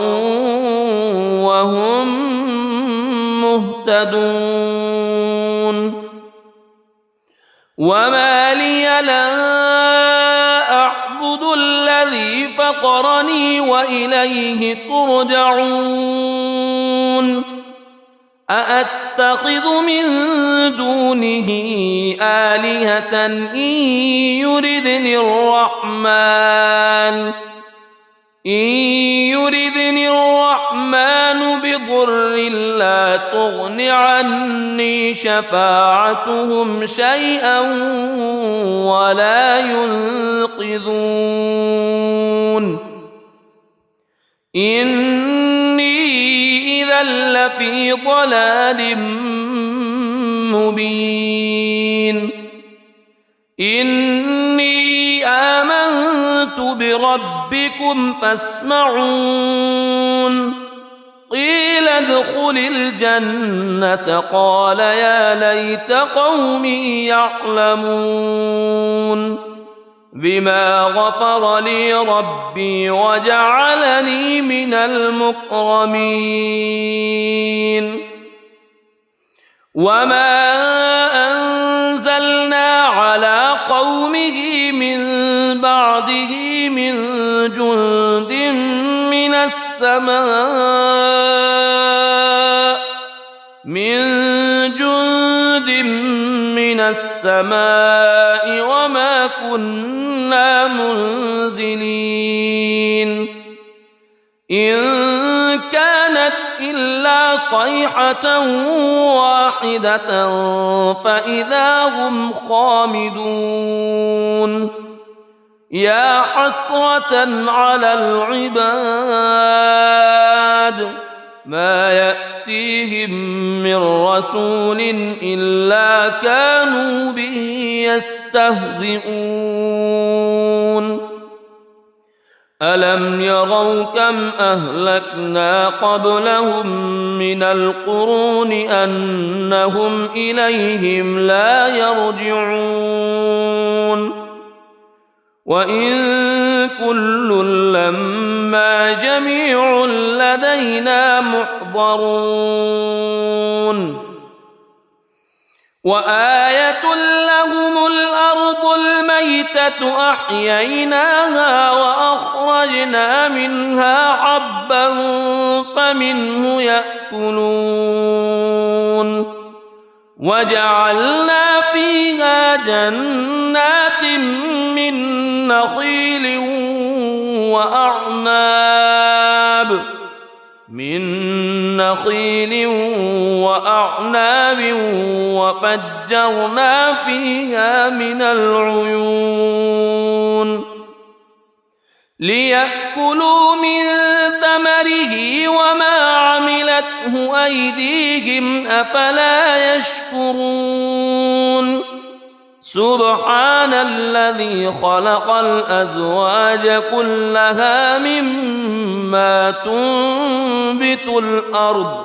Speaker 1: وهم مهتدون وما لي لا أعبد الذي فطرني وإليه ترجعون أأتخذ من دونه آلهة إن يردني الرحمن بضر لا تغن عني شفاعتهم شيئا ولا ينقذون إني إذا لفي ضلال مبين إني آمنت بربكم فاسمعون قيل ادخل الجنة قال يا ليت قومي يعلمون بما غفر لي ربي وجعلني من المكرمين وما أنزلنا على قومه من بعده من جند من السماء وما كنا منزلين إن كانت إلا صيحة واحدة فإذا هم خامدون يا حسرة على العباد ما يأتيهم من رسول إلا كانوا به يستهزئون ألم يروا كم أهلكنا قبلهم من القرون أنهم إليهم لا يرجعون وإن كل لما جميع لدينا محضرون وآية لهم الأرض الميتة أحييناها وأخرجنا منها حبا فمنه يأكلون وجعلنا فيها جنات من نخيل وأعناب وفجرنا فيها من العيون ليأكلوا من ثمره وما عملته أيديهم أفلا يشكرون سبحان الذي خلق الأزواج كلها مما تنبت الأرض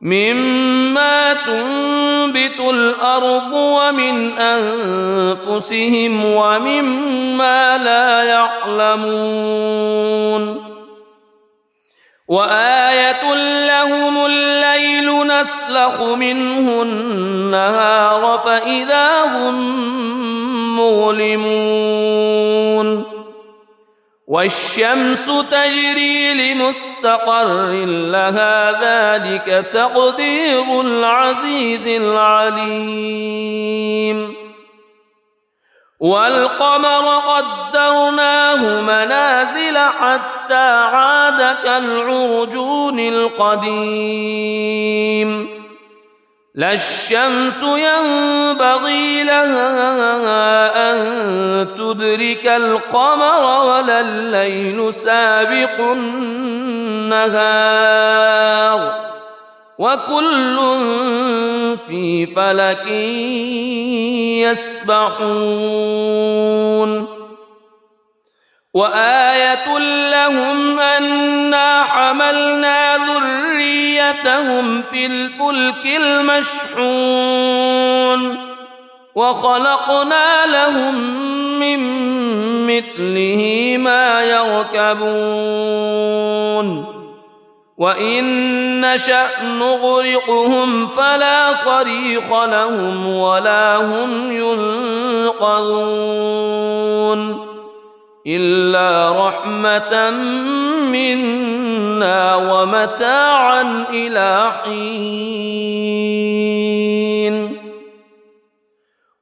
Speaker 1: مما تنبت الأرض ومن أنفسهم ومما لا يعلمون وآية لهم الليل نسلخ منه النهار فإذا هم مظلمون والشمس تجري لمستقر لها ذلك تقدير العزيز العليم والقمر قدرناه منازل حتى عاد كالعرجون القديم لا الشمس ينبغي لها أن تدرك القمر ولا الليل سابق النهار وكل في فلك يسبحون وآية لهم أنا حملنا ذريتهم في الفلك المشحون وخلقنا لهم من مثله ما يركبون وإن نشأ نغرقهم فلا صريخ لهم ولا هم ينقذون إلا رحمة منا ومتاعا إلى حين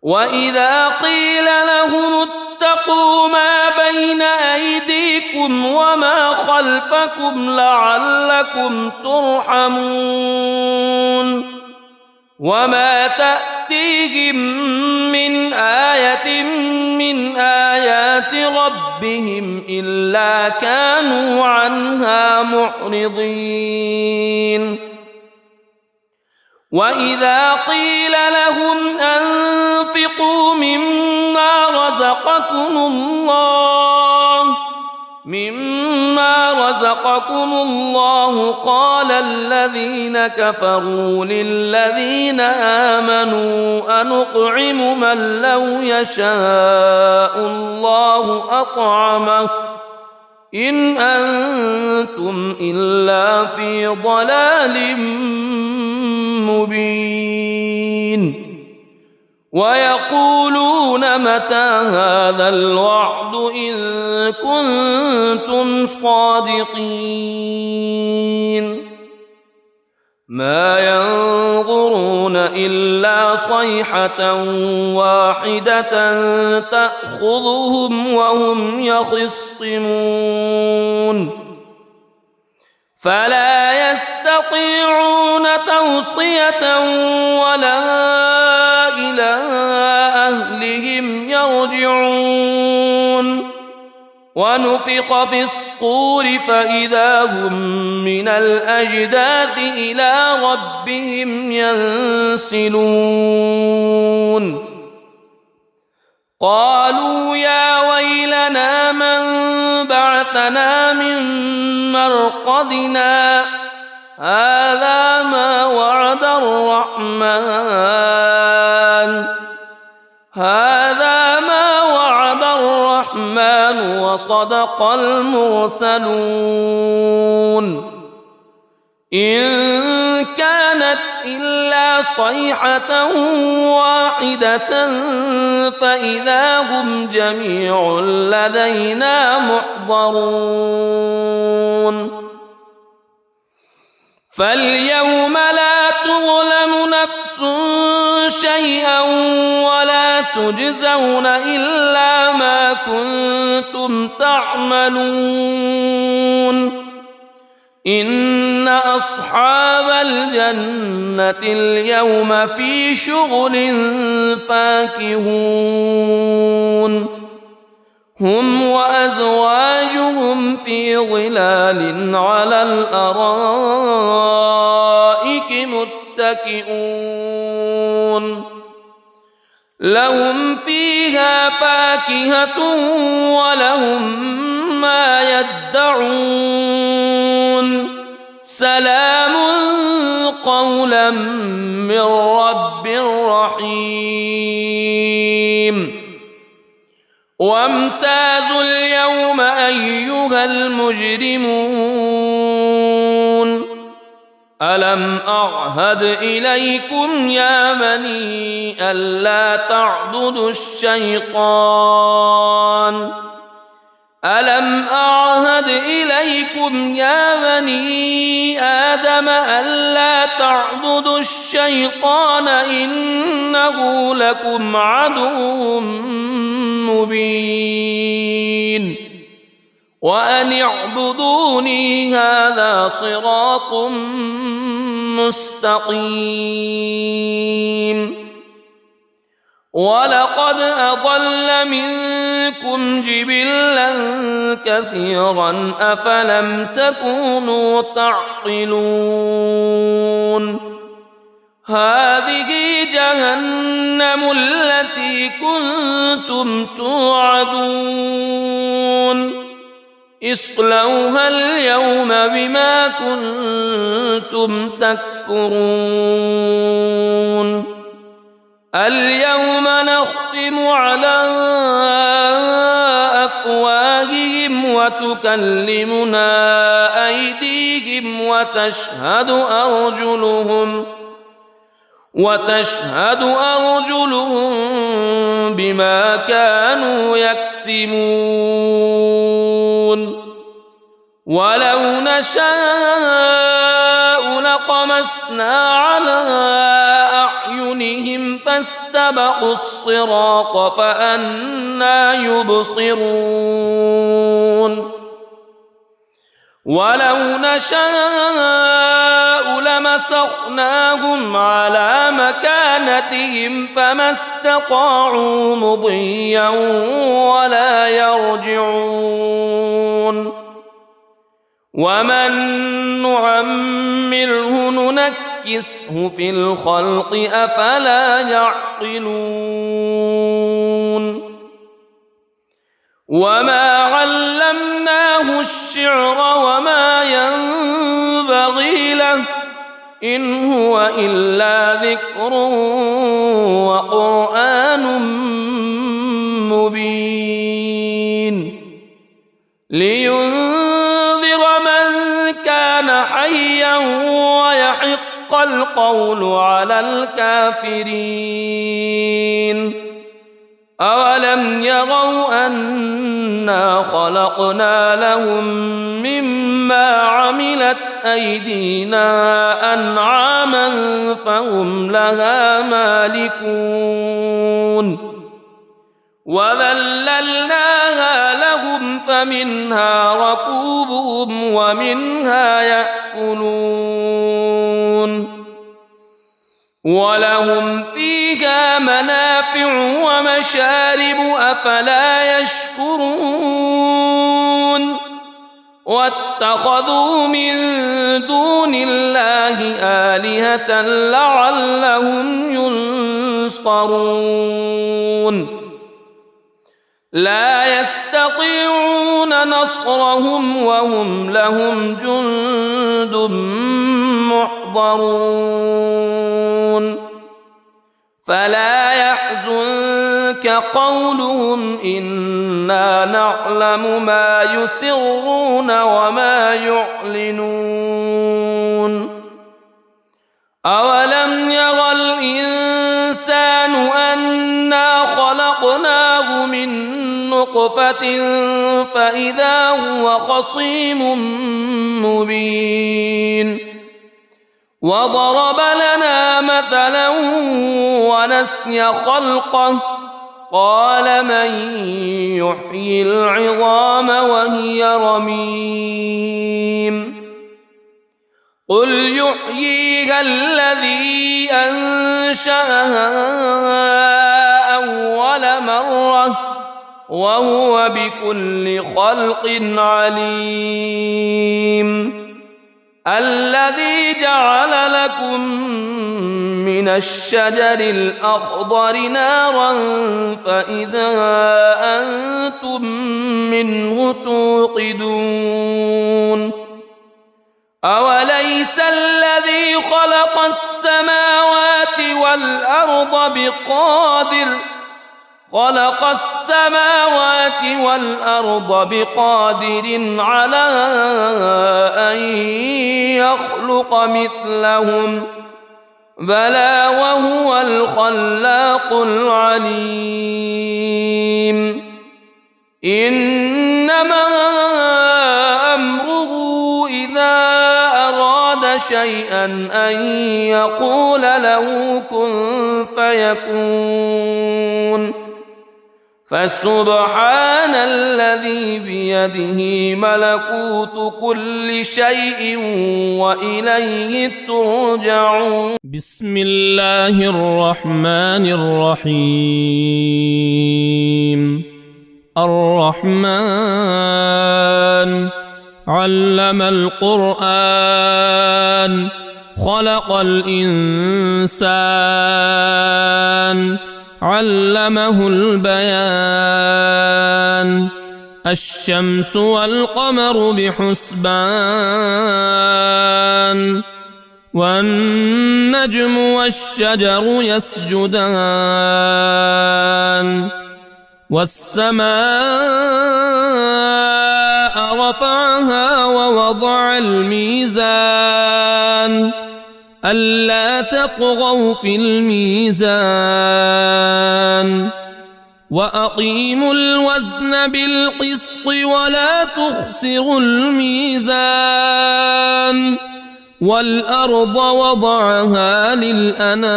Speaker 1: وإذا قيل لهم اتقوا ما بين أيديكم وما خلفكم لعلكم ترحمون وما تأتيهم من آية من آيات ربهم إلا كانوا عنها معرضين وإذا قيل لهم أنفقوا مما رزقكم الله قال الذين كفروا للذين آمنوا أنطعم من لو يشاء الله أطعمه إن أنتم إلا في ضلال مبين ويقولون متى هذا الوعد إن كنتم صادقين ما ينظرون إلا صيحة واحدة تأخذهم وهم يخصمون فلا يستطيعون توصية ولا إلى أهلهم يرجعون ونفخ في الصور فإذا هم من الأجداث إلى ربهم ينسلون قالوا يا ويلنا من بعثنا من مرقدنا هذا ما وعد الرحمن وصدق المرسلون إن كانت إلا صيحة واحدة فإذا هم جميع لدينا محضرون فاليوم لا تظلم نفس شيئا ولا تجزون إلا ما كنتم تعملون إن أصحاب الجنة اليوم في شغل فاكهون هم وأزواجهم في ظلال على الأرائك متكئون لهم فيها فاكهة ولهم ما يدعون سلام قولا نزلا من رب رحيم وامتازوا اليوم أيها المجرمون ألم أعهد إليكم يا بني ألا تعبدوا الشيطان ألم أعهد إليكم يا بني آدم ألا تعبدوا الشيطان إنه لكم عدو مبين وأن اعبدوني هذا صراط مستقيم ولقد أضل منكم جبلا كثيرا أفلم تكونوا تعقلون هذه جهنم التي كنتم توعدون اصلوها اليوم بما كنتم تكفرون اليوم نختم على أفواههم وتكلمنا أيديهم وتشهد أرجلهم بما كانوا يكسبون ولو نشاء لطمسنا على أعينهم فاستبقوا الصراط فأنى يبصرون ولو نشاء لمسخناهم على مكانتهم فما استطاعوا مضيا ولا يرجعون ومن نعمره ننكسه في الخلق أفلا يعقلون وما علمناه الشعر وما ينبغي له إن هو إلا ذكر وقرآن مبين لينذر من كان حيا ويحق القول على الكافرين أولم يروا أنا خلقنا لهم مما عملت أيدينا أنعاما فهم لها مالكون وذللناها لهم فمنها ركوبهم ومنها يأكلون ولهم فيها منافع ومشارب أفلا يشكرون واتخذوا من دون الله آلهة لعلهم ينصرون لا يستطيعون نصرهم وهم لهم جند محضرون فلا يحزنك قولهم إنا نعلم ما يسرون وما يعلنون أولم يرى الإنسان أنا خلقناه من نطفة فإذا هو خصيم مبين وضرب لنا مثلا ونسي خلقه قال من يحيي العظام وهي رميم قل يحييها الذي أنشأها أول مرة وهو بكل خلق عليم الذي جعل لكم من الشجر الأخضر نارا فإذا أنتم منه توقدون أوليس أليس الذي خلق السماوات والأرض بقادر على أن يخلق مثلهم بلى وهو الخلاق العليم إنما أمره إذا أراد شيئا أن يقول له كن فيكون فسبحان الذي بيده ملكوت كل شيء وإليه ترجعون.
Speaker 2: بسم الله الرحمن الرحيم. الرحمن علم القرآن خلق الإنسان علمه البيان الشمس والقمر بحسبان والنجم والشجر يسجدان والسماء رفعها ووضع الميزان ألا تطغوا في الميزان وأقيموا الوزن بالقسط ولا تخسروا الميزان والأرض وضعها للأنام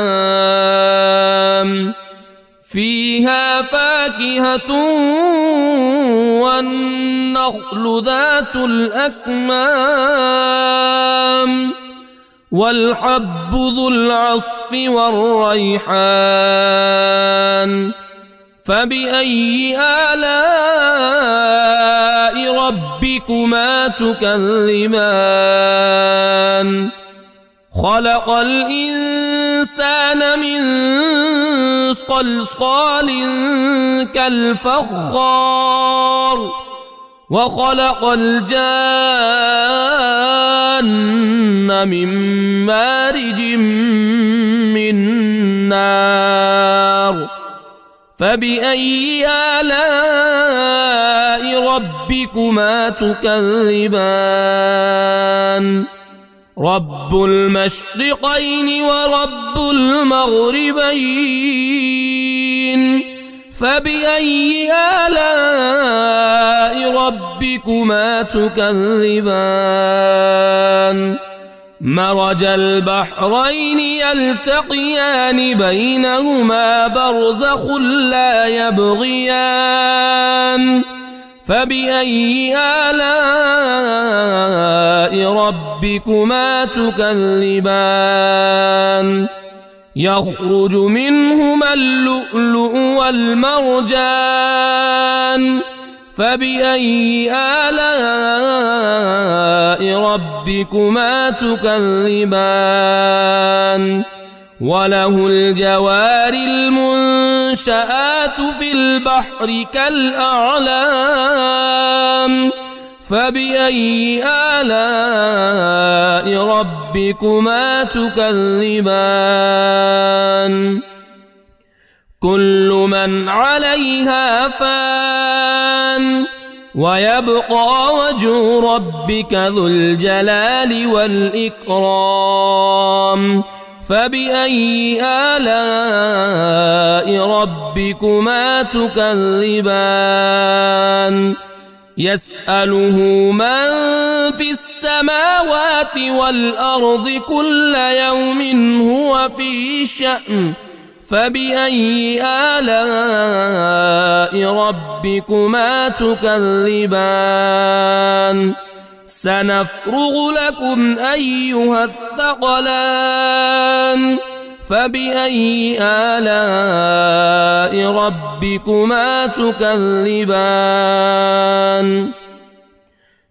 Speaker 2: فيها فاكهة والنخل ذات الأكمام والحب ذو العصف والريحان فبأي آلاء ربكما تكذبان خلق الإنسان من صلصال كالفخار وخلق الجان من مارج من نار فبأي آلاء ربكما تكذبان رب المشرقين ورب المغربين فبأي آلاء ربكما تكذبان مرج البحرين يلتقيان بينهما برزخ لا يبغيان فبأي آلاء ربكما تكذبان يخرج منهما اللؤلؤ والمرجان فبأي آلاء ربكما تكذبان وله الجوار المنشآت في البحر كالأعلام فبأي آلاء ربكما تكذبان كل من عليها فان ويبقى وجه ربك ذو الجلال والإكرام فبأي آلاء ربكما تكذبان يسأله من في السماوات والأرض كل يوم هو في شأن فبأي آلاء ربكما تكذبان سنفرغ لكم أيها الثقلان فبأي آلاء ربكما تكذبان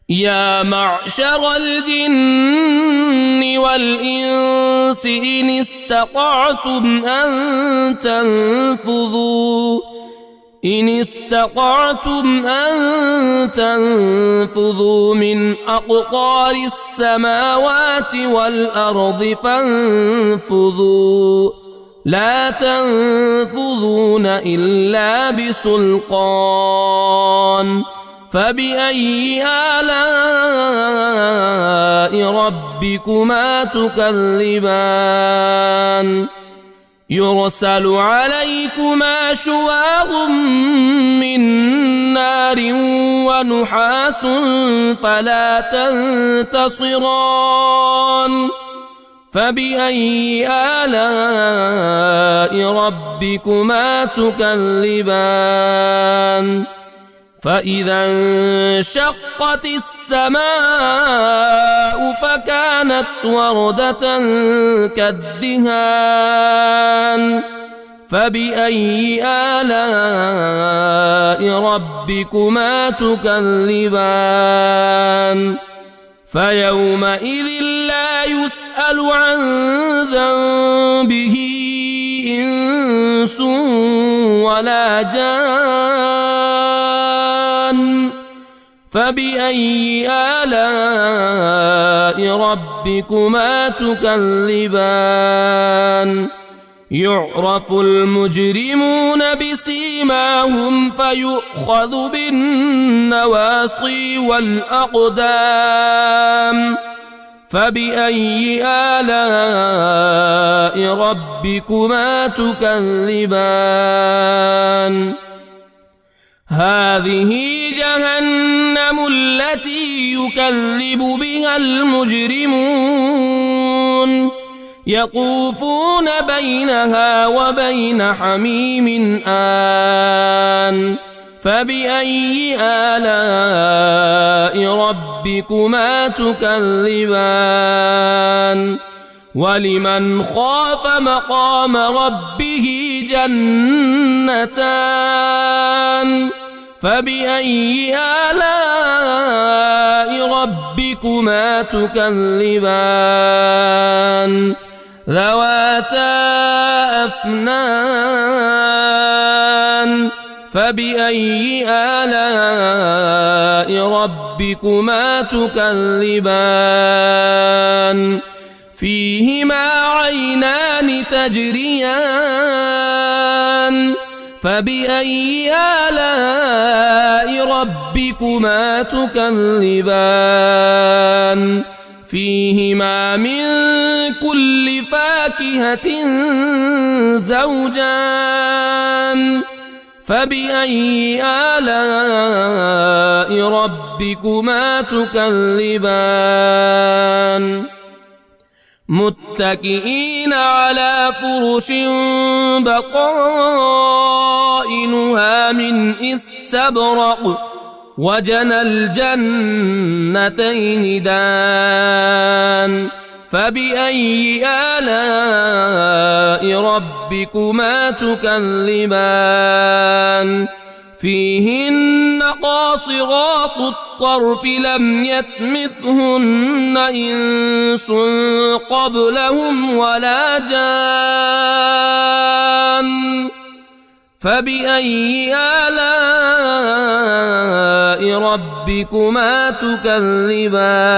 Speaker 2: يا معشر الجن والإنس إن استطعتم إن استطعتم أن تنفذوا من أقطار السماوات والأرض فانفذوا لا تنفذون إلا بسلطان فبأي آلاء ربكما تكذبان يرسل عليكما شواظ من نار ونحاس فلا تنتصران فبأي آلاء ربكما تكذبان فإذا انشقت السماء فكانت وردة كالدهان فبأي آلاء ربكما تكذبان فيومئذ لا يسأل عن ذنبه إنس ولا جان فبأي آلاء ربكما تكذبان يعرف المجرمون بسيماهم فيؤخذ بالنواصي والأقدام فبأي آلاء ربكما تكذبان هذه جهنم التي يكذب بها المجرمون يطوفون بينها وبين حميم آن فبأي آلاء ربكما تكذبان ولمن خاف مقام ربه جنتان فبأي آلاء ربكما تكذبان ذواتا أفنان فبأي آلاء ربكما تكذبان فيهما عينان تجريان فبأي آلاء ربكما تكذبان فيهما من كل فاكهة زوجان فبأي آلاء ربكما تكذبان متكئين على فرش بطائنها من استبرق وجنى الجنتين دان فبأي آلاء ربكما تكذبان فيهن قاصرات الطرف لم يطمثهن إنس قبلهم ولا جان فبأي آلاء ربكما تكذبان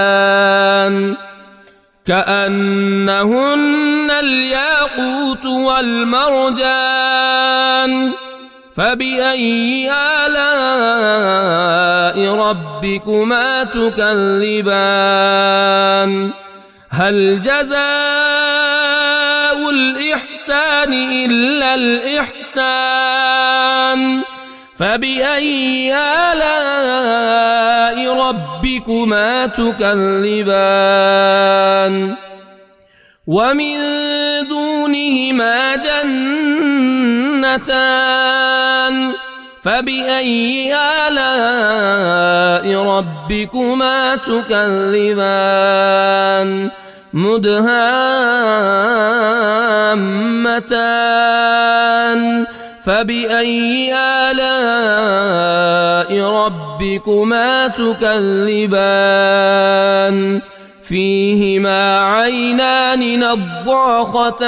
Speaker 2: كأنهن الياقوت والمرجان فبأي آلاء ربكما تكذبان هل جزاء الإحسان إلا الإحسان فبأي آلاء ربكما تكذبان ومن دونهما جنتان فبأي آلاء ربكما تكذبان مدهامتان فبأي آلاء ربكما تكذبان فيهما عينان نضاختان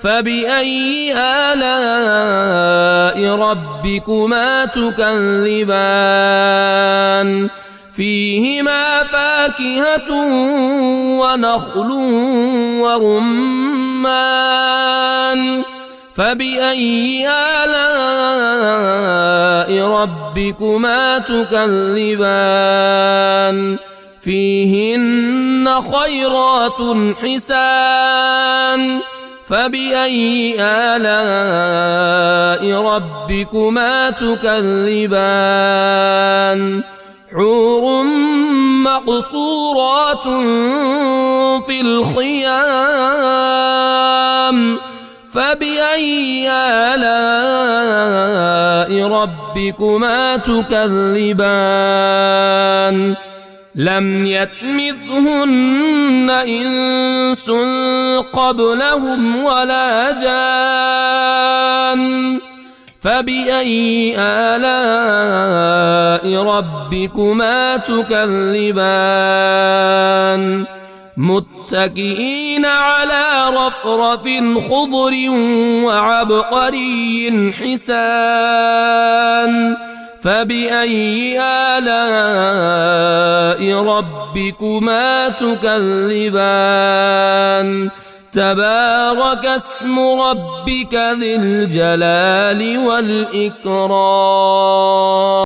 Speaker 2: فبأي آلاء ربكما تكذبان فيهما فاكهة ونخل ورمان فبأي آلاء ربكما تكذبان فيهن خيرات حسان فبأي آلاء ربكما تكذبان حور مقصورات في الخيام فبأي آلاء ربكما تكذبان لم يطمثهن إنس قبلهم ولا جان فبأي آلاء ربكما تكذبان متكئين على رفرف خضر وعبقري حسان فبأي آلاء ربكما تكذبان تبارك اسم ربك ذي الجلال والإكرام